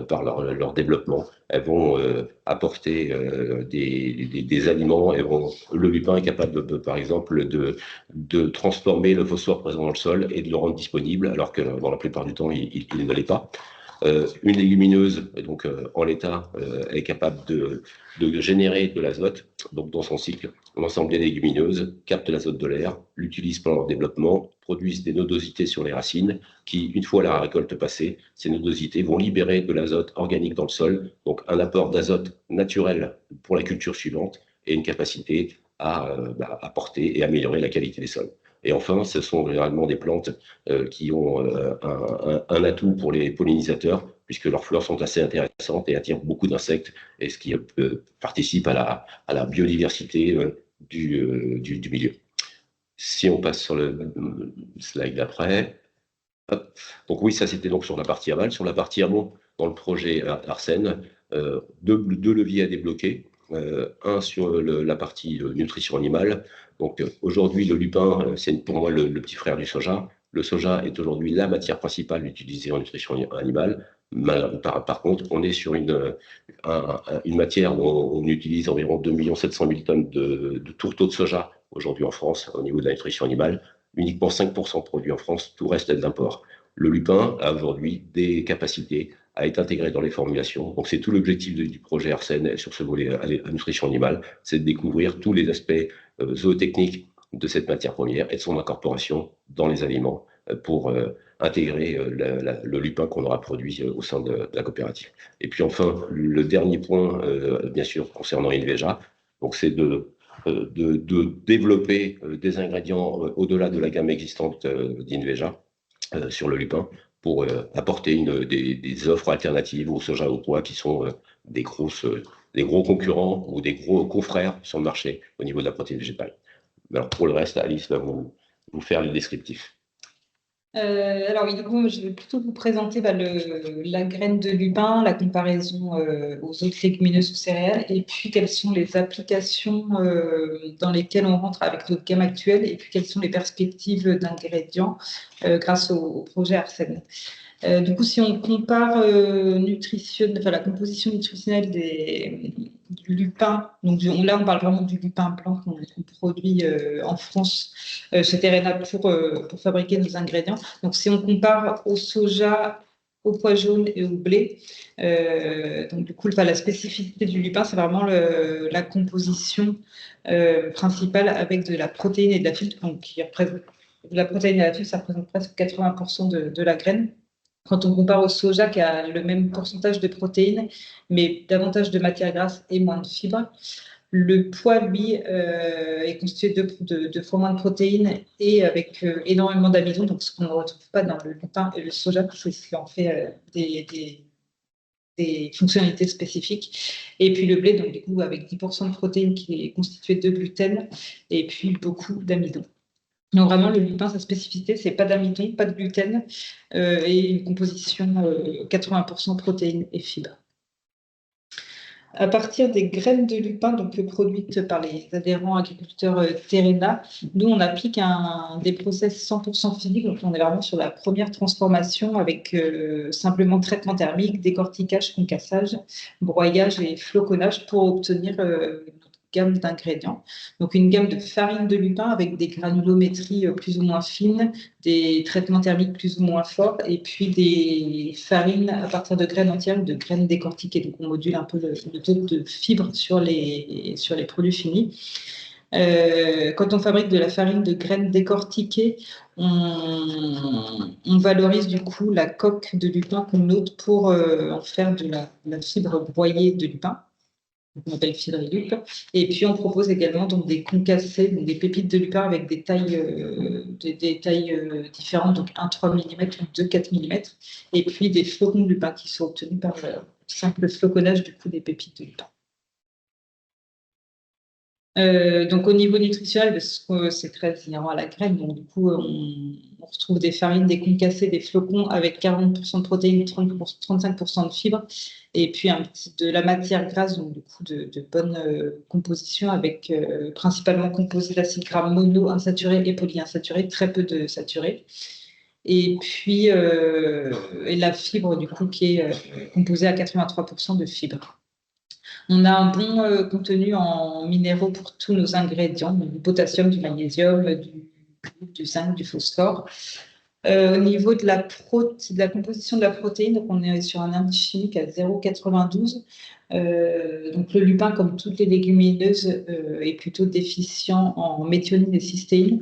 par leur développement. Elles vont apporter des aliments. Le lupin est capable, par exemple, de transformer le phosphore présent dans le sol et de le rendre disponible, alors que dans la plupart du temps, il ne l'est pas. Une légumineuse, donc en l'état, est capable de générer de l'azote. Donc dans son cycle, l'ensemble des légumineuses captent l'azote de l'air, l'utilisent pendant leur développement, produisent des nodosités sur les racines qui, une fois la récolte passée, ces nodosités vont libérer de l'azote organique dans le sol, donc un apport d'azote naturel pour la culture suivante et une capacité à apporter et améliorer la qualité des sols. Et enfin, ce sont généralement des plantes qui ont un atout pour les pollinisateurs, puisque leurs fleurs sont assez intéressantes et attirent beaucoup d'insectes, et ce qui participe à la biodiversité du milieu. Si on passe sur le slide d'après. Donc oui, ça c'était donc sur la partie aval. Sur la partie amont, dans le projet Arsène, deux leviers à débloquer. Un sur la partie nutrition animale. Donc aujourd'hui, le lupin, c'est pour moi le petit frère du soja. Le soja est aujourd'hui la matière principale utilisée en nutrition animale. Par contre, on est sur une matière où on utilise environ 2 700 000 tonnes de tourteaux de soja aujourd'hui en France au niveau de la nutrition animale. Uniquement 5% produits en France, tout reste de l'import. Le lupin a aujourd'hui des capacités à être intégré dans les formulations. Donc, c'est tout l'objectif du projet Arsène sur ce volet à nutrition animale, c'est de découvrir tous les aspects zootechniques de cette matière première et de son incorporation dans les aliments pour intégrer le lupin qu'on aura produit au sein de la coopérative. Et puis enfin, le dernier point, bien sûr, concernant INVEJA, donc c'est de développer des ingrédients au-delà de la gamme existante d'INVEJA sur le lupin pour apporter des offres alternatives au soja au pois qui sont des gros concurrents ou des gros confrères sur le marché au niveau de la protéine végétale. Alors pour le reste, Alice va vous faire le descriptif. Alors oui, du coup, je vais plutôt vous présenter la graine de lupin, la comparaison aux autres légumineuses ou céréales, et puis quelles sont les applications dans lesquelles on rentre avec notre gamme actuelle, et puis quelles sont les perspectives d'ingrédients grâce au projet Arsène. Du coup, si on compare la composition nutritionnelle du lupin, donc là on parle vraiment du lupin blanc qu'on produit en France chez Terrena pour fabriquer nos ingrédients. Donc si on compare au soja, au pois jaune et au blé, donc du coup la spécificité du lupin, c'est vraiment la composition principale avec de la protéine et de la fibre. Donc la protéine et la fibre, ça représente presque 80% de la graine. Quand on compare au soja qui a le même pourcentage de protéines, mais davantage de matières grasses et moins de fibres, le pois, lui, est constitué de fois moins de protéines et avec énormément d'amidon, donc ce qu'on ne retrouve pas dans le lupin et le soja, c'est ce qui en fait des fonctionnalités spécifiques. Et puis le blé, donc du coup, avec 10% de protéines qui est constitué de gluten et puis beaucoup d'amidon. Donc vraiment, le lupin, sa spécificité, c'est pas d'amidon, pas de gluten et une composition 80% protéines et fibres. À partir des graines de lupin donc produites par les adhérents agriculteurs Terrena, nous, on applique des process 100% physiques. Donc, on est vraiment sur la première transformation avec simplement traitement thermique, décortiquage, concassage, broyage et floconnage pour obtenir gamme d'ingrédients. Donc, une gamme de farine de lupin avec des granulométries plus ou moins fines, des traitements thermiques plus ou moins forts, et puis des farines à partir de graines entières, de graines décortiquées. Donc, on module un peu le taux de fibres sur les produits finis. Quand on fabrique de la farine de graines décortiquées, on valorise du coup la coque de lupin qu'on ôte pour en faire de la fibre broyée de lupin. On appelle fibre et lup. Et puis, on propose également donc, des concassés, donc des pépites de lupin avec des tailles différentes, donc 1,3 mm ou 2,4 mm. Et puis, des flocons de lupin qui sont obtenus par le simple floconnage du coup des pépites de lupin. Donc au niveau nutritionnel, parce que c'est très inhérent à la graine, donc du coup on retrouve des farines, des concassés, des flocons avec 40% de protéines, 35% de fibres, et puis de la matière grasse, donc du coup de bonne composition avec principalement composé d'acides gras mono-insaturés et polyinsaturés, très peu de saturés. Et puis et la fibre du coup qui est composée à 83% de fibres. On a un bon contenu en minéraux pour tous nos ingrédients, du potassium, du magnésium, du zinc, du phosphore. Au niveau de la composition de la protéine, donc on est sur un indice chimique à 0,92. Donc le lupin, comme toutes les légumineuses, est plutôt déficient en méthionine et cystéine.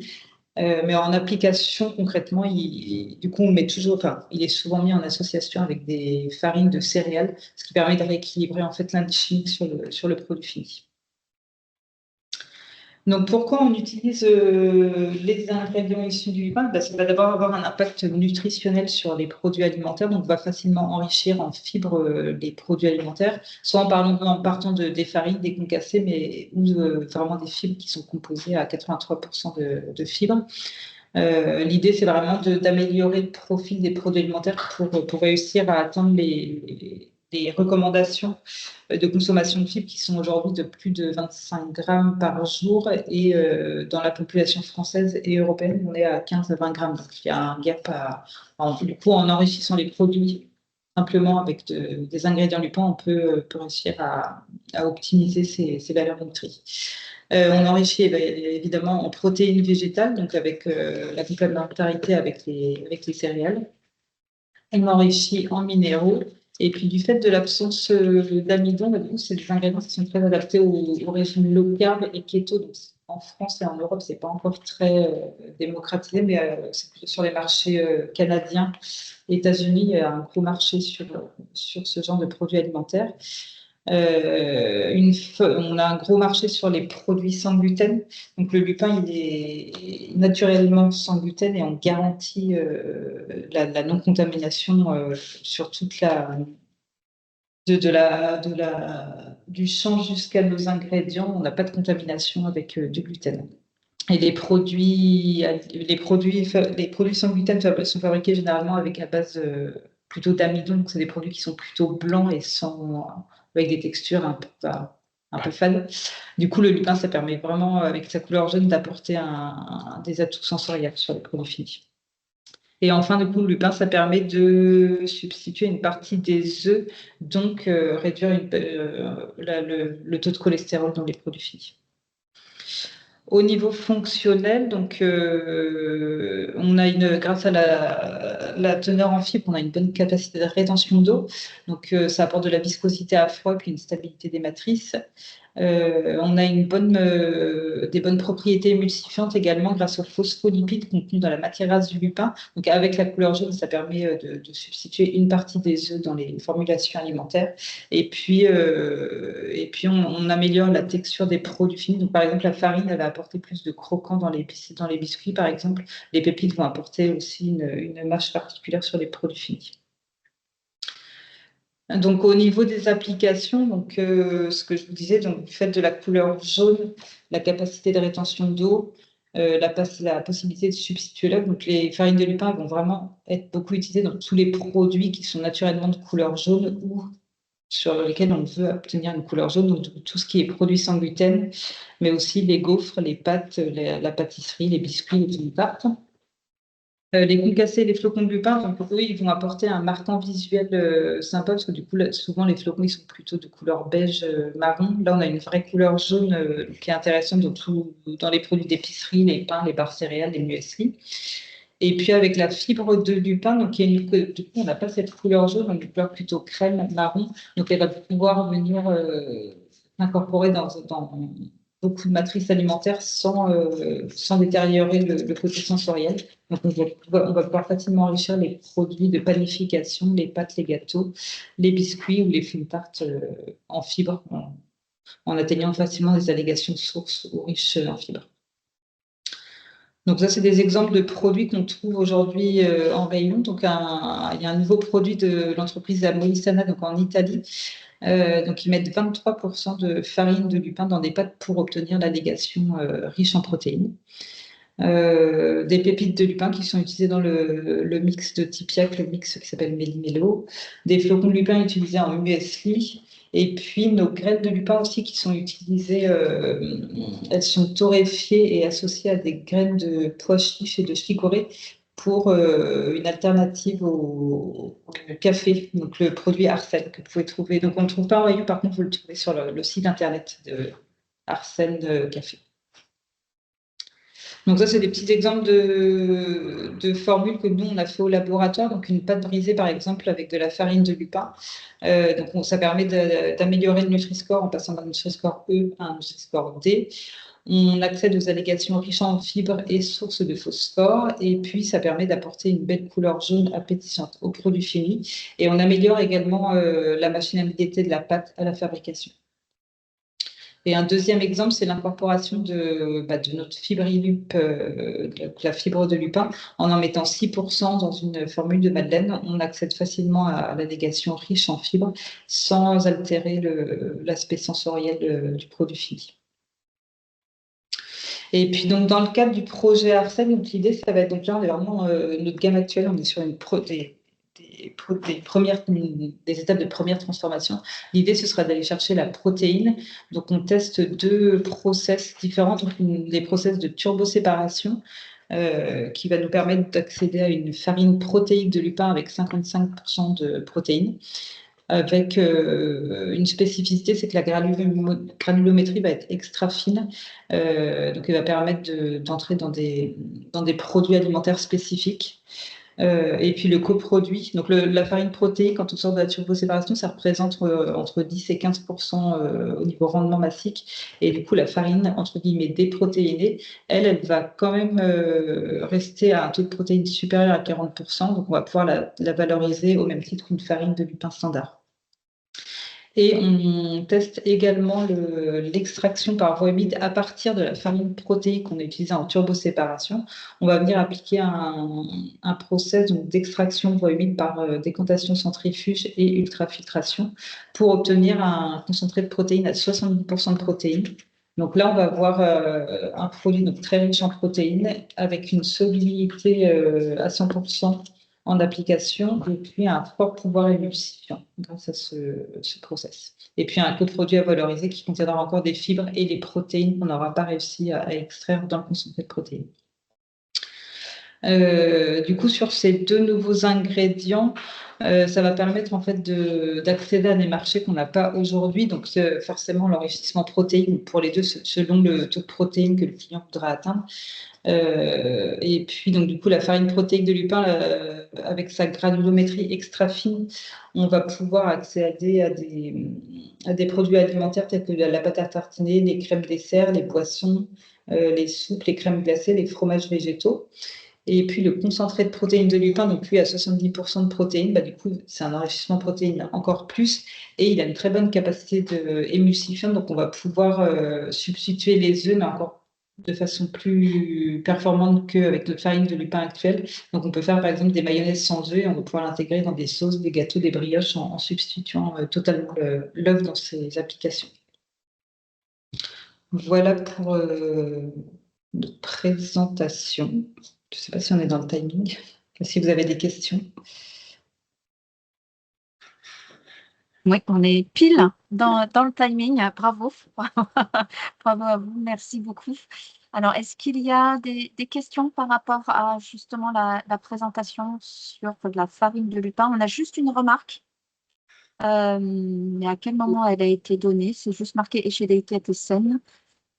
Mais en application, concrètement, du coup, il est souvent mis en association avec des farines de céréales, ce qui permet de rééquilibrer en fait l'indice chimique sur le produit fini. Donc, pourquoi on utilise les ingrédients issus du lupin? Ça va d'abord avoir un impact nutritionnel sur les produits alimentaires, donc on va facilement enrichir en fibres les produits alimentaires, soit en partant des farines, des concassés, ou vraiment des fibres qui sont composées à 83% de fibres. L'idée, c'est vraiment d'améliorer le profil des produits alimentaires pour réussir à atteindre les recommandations de consommation de fibres qui sont aujourd'hui de plus de 25 grammes par jour et dans la population française et européenne, on est à 15 à 20 grammes. Donc, il y a un gap du coup, en enrichissant les produits simplement avec des ingrédients lupins, on peut réussir à optimiser ces valeurs nutri. On enrichit évidemment en protéines végétales, donc avec la complémentarité avec les céréales. On enrichit en minéraux. Et puis, du fait de l'absence d'amidon, c'est des ingrédients qui sont très adaptés au régime low carb et keto. Donc, en France et en Europe, ce n'est pas encore très démocratisé, mais c'est plutôt sur les marchés canadiens et États-Unis. Il y a un gros marché sur ce genre de produits alimentaires. On a un gros marché sur les produits sans gluten. Donc le lupin, il est naturellement sans gluten et on garantit la non-contamination sur toute du champ jusqu'à nos ingrédients. On n'a pas de contamination avec du gluten. Et les produits sans gluten sont fabriqués généralement avec à base plutôt d'amidon. Donc c'est des produits qui sont plutôt blancs et avec des textures un peu fades. Du coup, le lupin, ça permet vraiment, avec sa couleur jaune, d'apporter des atouts sensoriels sur les produits finis. Et enfin, du coup, le lupin, ça permet de substituer une partie des œufs, donc réduire le taux de cholestérol dans les produits finis. Au niveau fonctionnel, donc, on a grâce à la teneur en fibres, on a une bonne capacité de rétention d'eau. Donc, ça apporte de la viscosité à froid et puis une stabilité des matrices. On a des bonnes propriétés émulsifiantes également grâce aux phospholipides contenus dans la matière grasse du lupin. Donc, avec la couleur jaune, ça permet de substituer une partie des œufs dans les formulations alimentaires. Et puis on améliore la texture des produits finis. Donc, par exemple, la farine, elle va apporter plus de croquant dans les biscuits, par exemple. Les pépites vont apporter aussi une mâche particulière sur les produits finis. Donc, au niveau des applications, donc, ce que je vous disais, donc, du fait de la couleur jaune, la capacité de rétention d'eau, la possibilité de substituer l'œuf. Donc, les farines de lupin vont vraiment être beaucoup utilisées dans tous les produits qui sont naturellement de couleur jaune ou sur lesquels on veut obtenir une couleur jaune, donc tout ce qui est produit sans gluten, mais aussi les gaufres, les pâtes, la pâtisserie, les biscuits, les tartes. Les concassés et les flocons de lupin, donc eux, ils vont apporter un marquant visuel sympa, parce que du coup, là, souvent, les flocons, ils sont plutôt de couleur beige, marron. Là, on a une vraie couleur jaune qui est intéressante dans les produits d'épicerie, les pains, les barres céréales, les mueslis. Et puis, avec la fibre de lupin, donc, du coup, on n'a pas cette couleur jaune, donc une couleur plutôt crème, marron. Donc, elle va pouvoir venir incorporer dans beaucoup de matrices alimentaires sans détériorer le côté sensoriel. Donc, on va pouvoir facilement enrichir les produits de panification, les pâtes, les gâteaux, les biscuits ou les fines tartes en fibres, en atteignant facilement des allégations de sources ou riches en fibres. Donc, ça, c'est des exemples de produits qu'on trouve aujourd'hui en rayon. Donc, il y a un nouveau produit de l'entreprise Molisana, donc en Italie. Donc, ils mettent 23% de farine de lupin dans des pâtes pour obtenir l'allégation riche en protéines. Des pépites de lupin qui sont utilisées dans le mix de Tipiac, le mix qui s'appelle Méli-Mélo. Des flocons de lupin utilisés en muesli. Et puis nos graines de lupin aussi qui sont utilisées, elles sont torréfiées et associées à des graines de pois chiches et de chicorée pour une alternative au café, donc le produit Arsène que vous pouvez trouver. Donc on ne le trouve pas en rayon, par contre vous le trouvez sur le site internet de Arsène Café. Donc ça, c'est des petits exemples de formules que nous, on a fait au laboratoire. Donc une pâte brisée, par exemple, avec de la farine de lupin. Donc ça permet d'améliorer le Nutri-Score en passant d'un Nutri-Score E à un Nutri-Score D. On accède aux allégations riches en fibres et sources de phosphore. Et puis, ça permet d'apporter une belle couleur jaune appétissante aux produits finis. Et on améliore également la machinabilité de la pâte à la fabrication. Et un deuxième exemple, c'est l'incorporation de notre Fibrilup, la fibre de lupin, en mettant 6% dans une formule de madeleine. On accède facilement à l'allégation riche en fibres sans altérer l'aspect sensoriel du produit fini. Et puis, donc, dans le cadre du projet Arsène, l'idée, ça va être, donc là, on est vraiment, notre gamme actuelle, on est sur des étapes de première transformation. L'idée, ce sera d'aller chercher la protéine. Donc, on teste 2 process différents, donc des process de turboséparation qui va nous permettre d'accéder à une farine protéique de lupin avec 55% de protéines. Avec une spécificité, c'est que la granulométrie va être extra fine, donc elle va permettre d'entrer dans des produits alimentaires spécifiques. Et puis le coproduit, donc la farine protéique, quand on sort de la turboséparation, ça représente entre 10 et 15% au niveau rendement massique. Et du coup, la farine, entre guillemets, déprotéinée, elle va quand même rester à un taux de protéines supérieur à 40%. Donc, on va pouvoir la valoriser au même titre qu'une farine de lupin standard. Et on teste également l'extraction par voie humide à partir de la farine protéique qu'on a utilisée en turboséparation. On va venir appliquer un process d'extraction voie humide par décantation centrifuge et ultrafiltration pour obtenir un concentré de protéines à 70% de protéines. Donc là, on va avoir un produit très riche en protéines avec une solubilité à 100% en application, et puis un fort pouvoir émulsifiant grâce à ce process. Et puis un coproduit à valoriser qui contiendra encore des fibres et les protéines qu'on n'aura pas réussi à extraire dans le concentré de protéines. Du coup, sur ces deux nouveaux ingrédients, ça va permettre en fait d'accéder à des marchés qu'on n'a pas aujourd'hui. Donc, forcément, l'enrichissement protéine pour les deux, selon le taux de protéines que le client voudra atteindre. Et puis, donc, du coup, la farine protéique de lupin, avec sa granulométrie extra fine, on va pouvoir accéder à des produits alimentaires tels que la pâte à tartiner, les crèmes dessert, les boissons, les soupes, les crèmes glacées, les fromages végétaux. Et puis le concentré de protéines de lupin, donc lui à 70% de protéines, du coup c'est un enrichissement en protéines encore plus, et il a une très bonne capacité émulsifiante, donc on va pouvoir substituer les œufs, mais encore de façon plus performante qu'avec notre farine de lupin actuelle. Donc on peut faire par exemple des mayonnaises sans œufs, et on va pouvoir l'intégrer dans des sauces, des gâteaux, des brioches en substituant totalement l'œuf dans ces applications. Voilà pour notre présentation. Je ne sais pas si on est dans le timing, si vous avez des questions. Oui, on est pile dans le timing. Bravo. Bravo à vous. Merci beaucoup. Alors, est-ce qu'il y a des questions par rapport à justement la présentation sur la farine de lupin? On a juste une remarque. Mais à quel moment elle a été donnée? C'est juste marqué Echedeiketessen.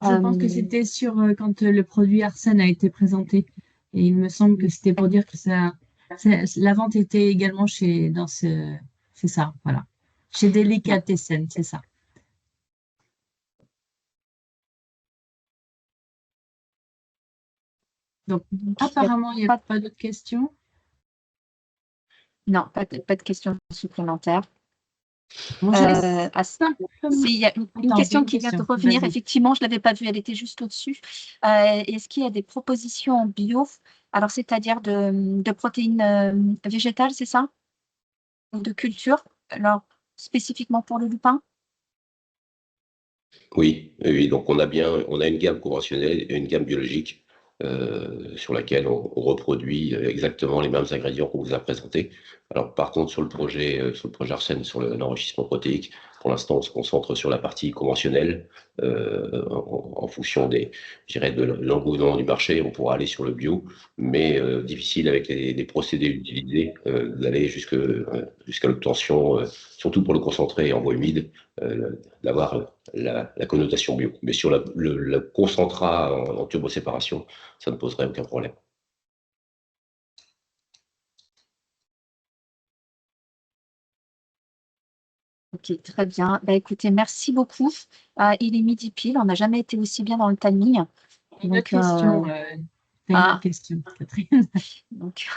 Je pense que c'était sur quand le produit Arsène a été présenté. Et il me semble que c'était pour dire que la vente était également c'est ça, voilà. Chez Delicatessen, c'est ça. Donc, apparemment, il n'y a pas d'autres questions. Non, pas de questions supplémentaires. Bon, il y a une question qui vient de revenir. Effectivement, je ne l'avais pas vue, elle était juste au-dessus. Est-ce qu'il y a des propositions en bio? Alors, c'est-à-dire de protéines végétales, c'est ça? Ou de culture? Alors, spécifiquement pour le lupin? Oui, oui, donc on a une gamme conventionnelle et une gamme biologique sur laquelle on reproduit exactement les mêmes ingrédients qu'on vous a présentés. Alors par contre sur le projet Arsène, sur l'enrichissement protéique, pour l'instant on se concentre sur la partie conventionnelle en fonction je dirais, de l'engouement du marché. On pourra aller sur le bio, mais difficile avec les procédés utilisés d'aller jusqu'à l'obtention, surtout pour le concentré en voie humide, d'avoir la connotation bio. Mais sur le concentrat en turboséparation, ça ne poserait aucun problème. Ok, très bien. Écoutez, merci beaucoup. Il est midi pile, on n'a jamais été aussi bien dans le timing. Une autre question, question, Catherine. Donc,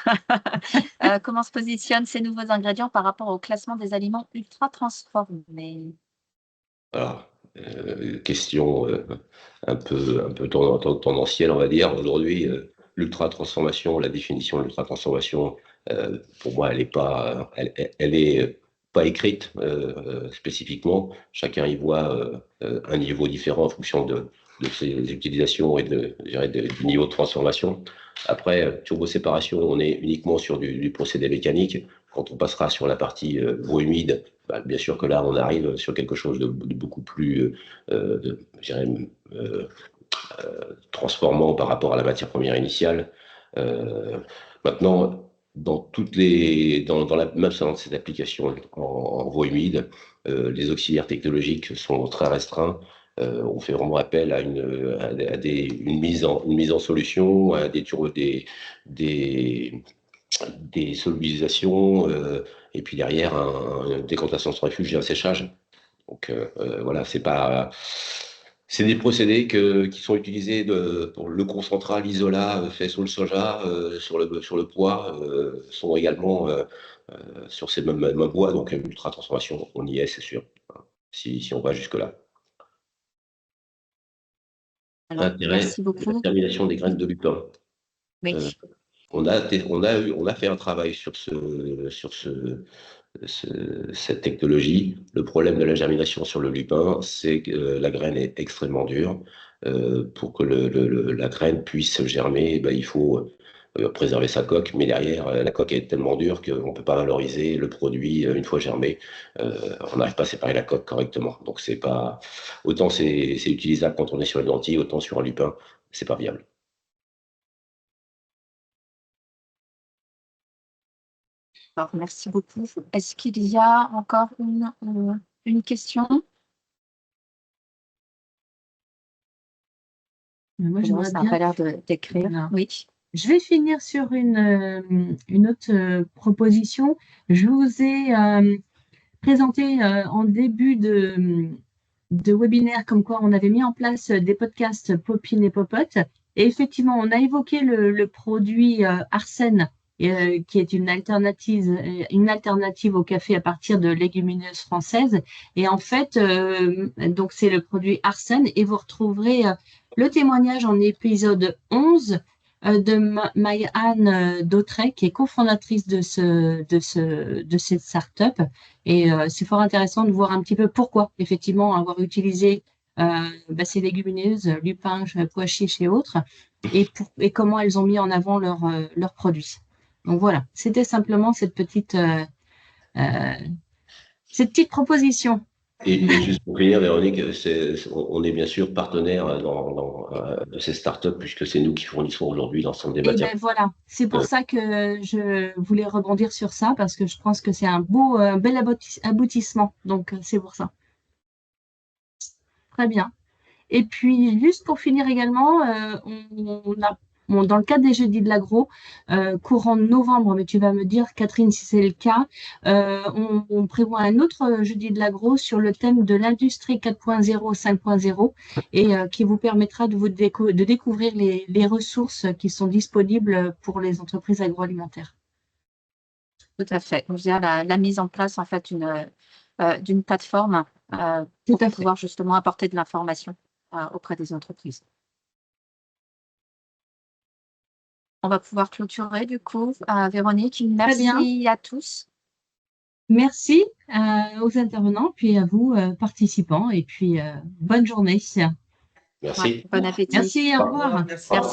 comment se positionnent ces nouveaux ingrédients par rapport au classement des aliments ultra transformés? Voilà. Question un peu tendancielle, on va dire. Aujourd'hui, l'ultra-transformation, la définition de l'ultra-transformation, pour moi, elle est pas écrite spécifiquement. Chacun y voit un niveau différent en fonction de ses utilisations et je dirais, du niveau de transformation. Après, turboséparation, on est uniquement sur du procédé mécanique. Quand on passera sur la partie voie humide, bien sûr que là, on arrive sur quelque chose de beaucoup plus, je dirais, transformant par rapport à la matière première initiale. Maintenant, même dans cette application en voie humide, les auxiliaires technologiques sont très restreints. On fait vraiment appel à une mise en solution, à des solubilisations, et puis derrière une décantation de centrifuge et un séchage. Donc voilà, c'est des procédés qui sont utilisés pour le concentrat, l'isolat fait sur le soja, sur le pois, sont également sur ces mêmes bois, donc ultra transformation, on y est, c'est sûr, si on va jusque-là. Merci beaucoup. La termination des graines de lupin. Oui. On a fait un travail sur cette technologie. Le problème de la germination sur le lupin, c'est que la graine est extrêmement dure. Pour que la graine puisse germer, il faut préserver sa coque, mais derrière, la coque est tellement dure qu'on ne peut pas valoriser le produit une fois germé. On n'arrive pas à séparer la coque correctement. Donc, autant c'est utilisable quand on est sur une lentille, autant sur un lupin, c'est pas viable. Alors, merci beaucoup. Est-ce qu'il y a encore une question? Moi, je Non, voudrais ça n'a bien. pas l'air d'écrire. Non. Oui. Je vais finir sur une autre proposition. Je vous ai présenté en début de webinaire comme quoi on avait mis en place des podcasts Popine et Popote. Et effectivement, on a évoqué le produit Arsène, qui est une alternative au café à partir de légumineuses françaises. Et en fait, donc c'est le produit Arsène et vous retrouverez le témoignage en épisode 11 de Maï-Anne Dautrey, qui est cofondatrice de cette start-up. Et c'est fort intéressant de voir un petit peu pourquoi, effectivement, avoir utilisé ces légumineuses, lupins, pois chiches et autres, et comment elles ont mis en avant leurs produits. Donc voilà, c'était simplement cette petite proposition. Et juste pour finir, Véronique, on est bien sûr partenaire de ces startups puisque c'est nous qui fournissons aujourd'hui l'ensemble des Et matières. ben voilà, c'est pour ça que je voulais rebondir sur ça, parce que je pense que c'est un bel aboutissement. Donc c'est pour ça. Très bien. Et puis, juste pour finir également, dans le cadre des Jeudis de l'Agro, courant novembre, mais tu vas me dire, Catherine, si c'est le cas, on prévoit un autre Jeudi de l'Agro sur le thème de l'industrie 4.0, 5.0, et qui vous permettra de découvrir les ressources qui sont disponibles pour les entreprises agroalimentaires. Tout à fait. Via la mise en place, en fait, d'une plateforme Tout pour à fait. pouvoir justement apporter de l'information auprès des entreprises. On va pouvoir clôturer du coup. Véronique, merci à tous. Merci aux intervenants, puis à vous, participants, et puis bonne journée. Merci. Bon appétit. Merci, au revoir. Merci. Merci.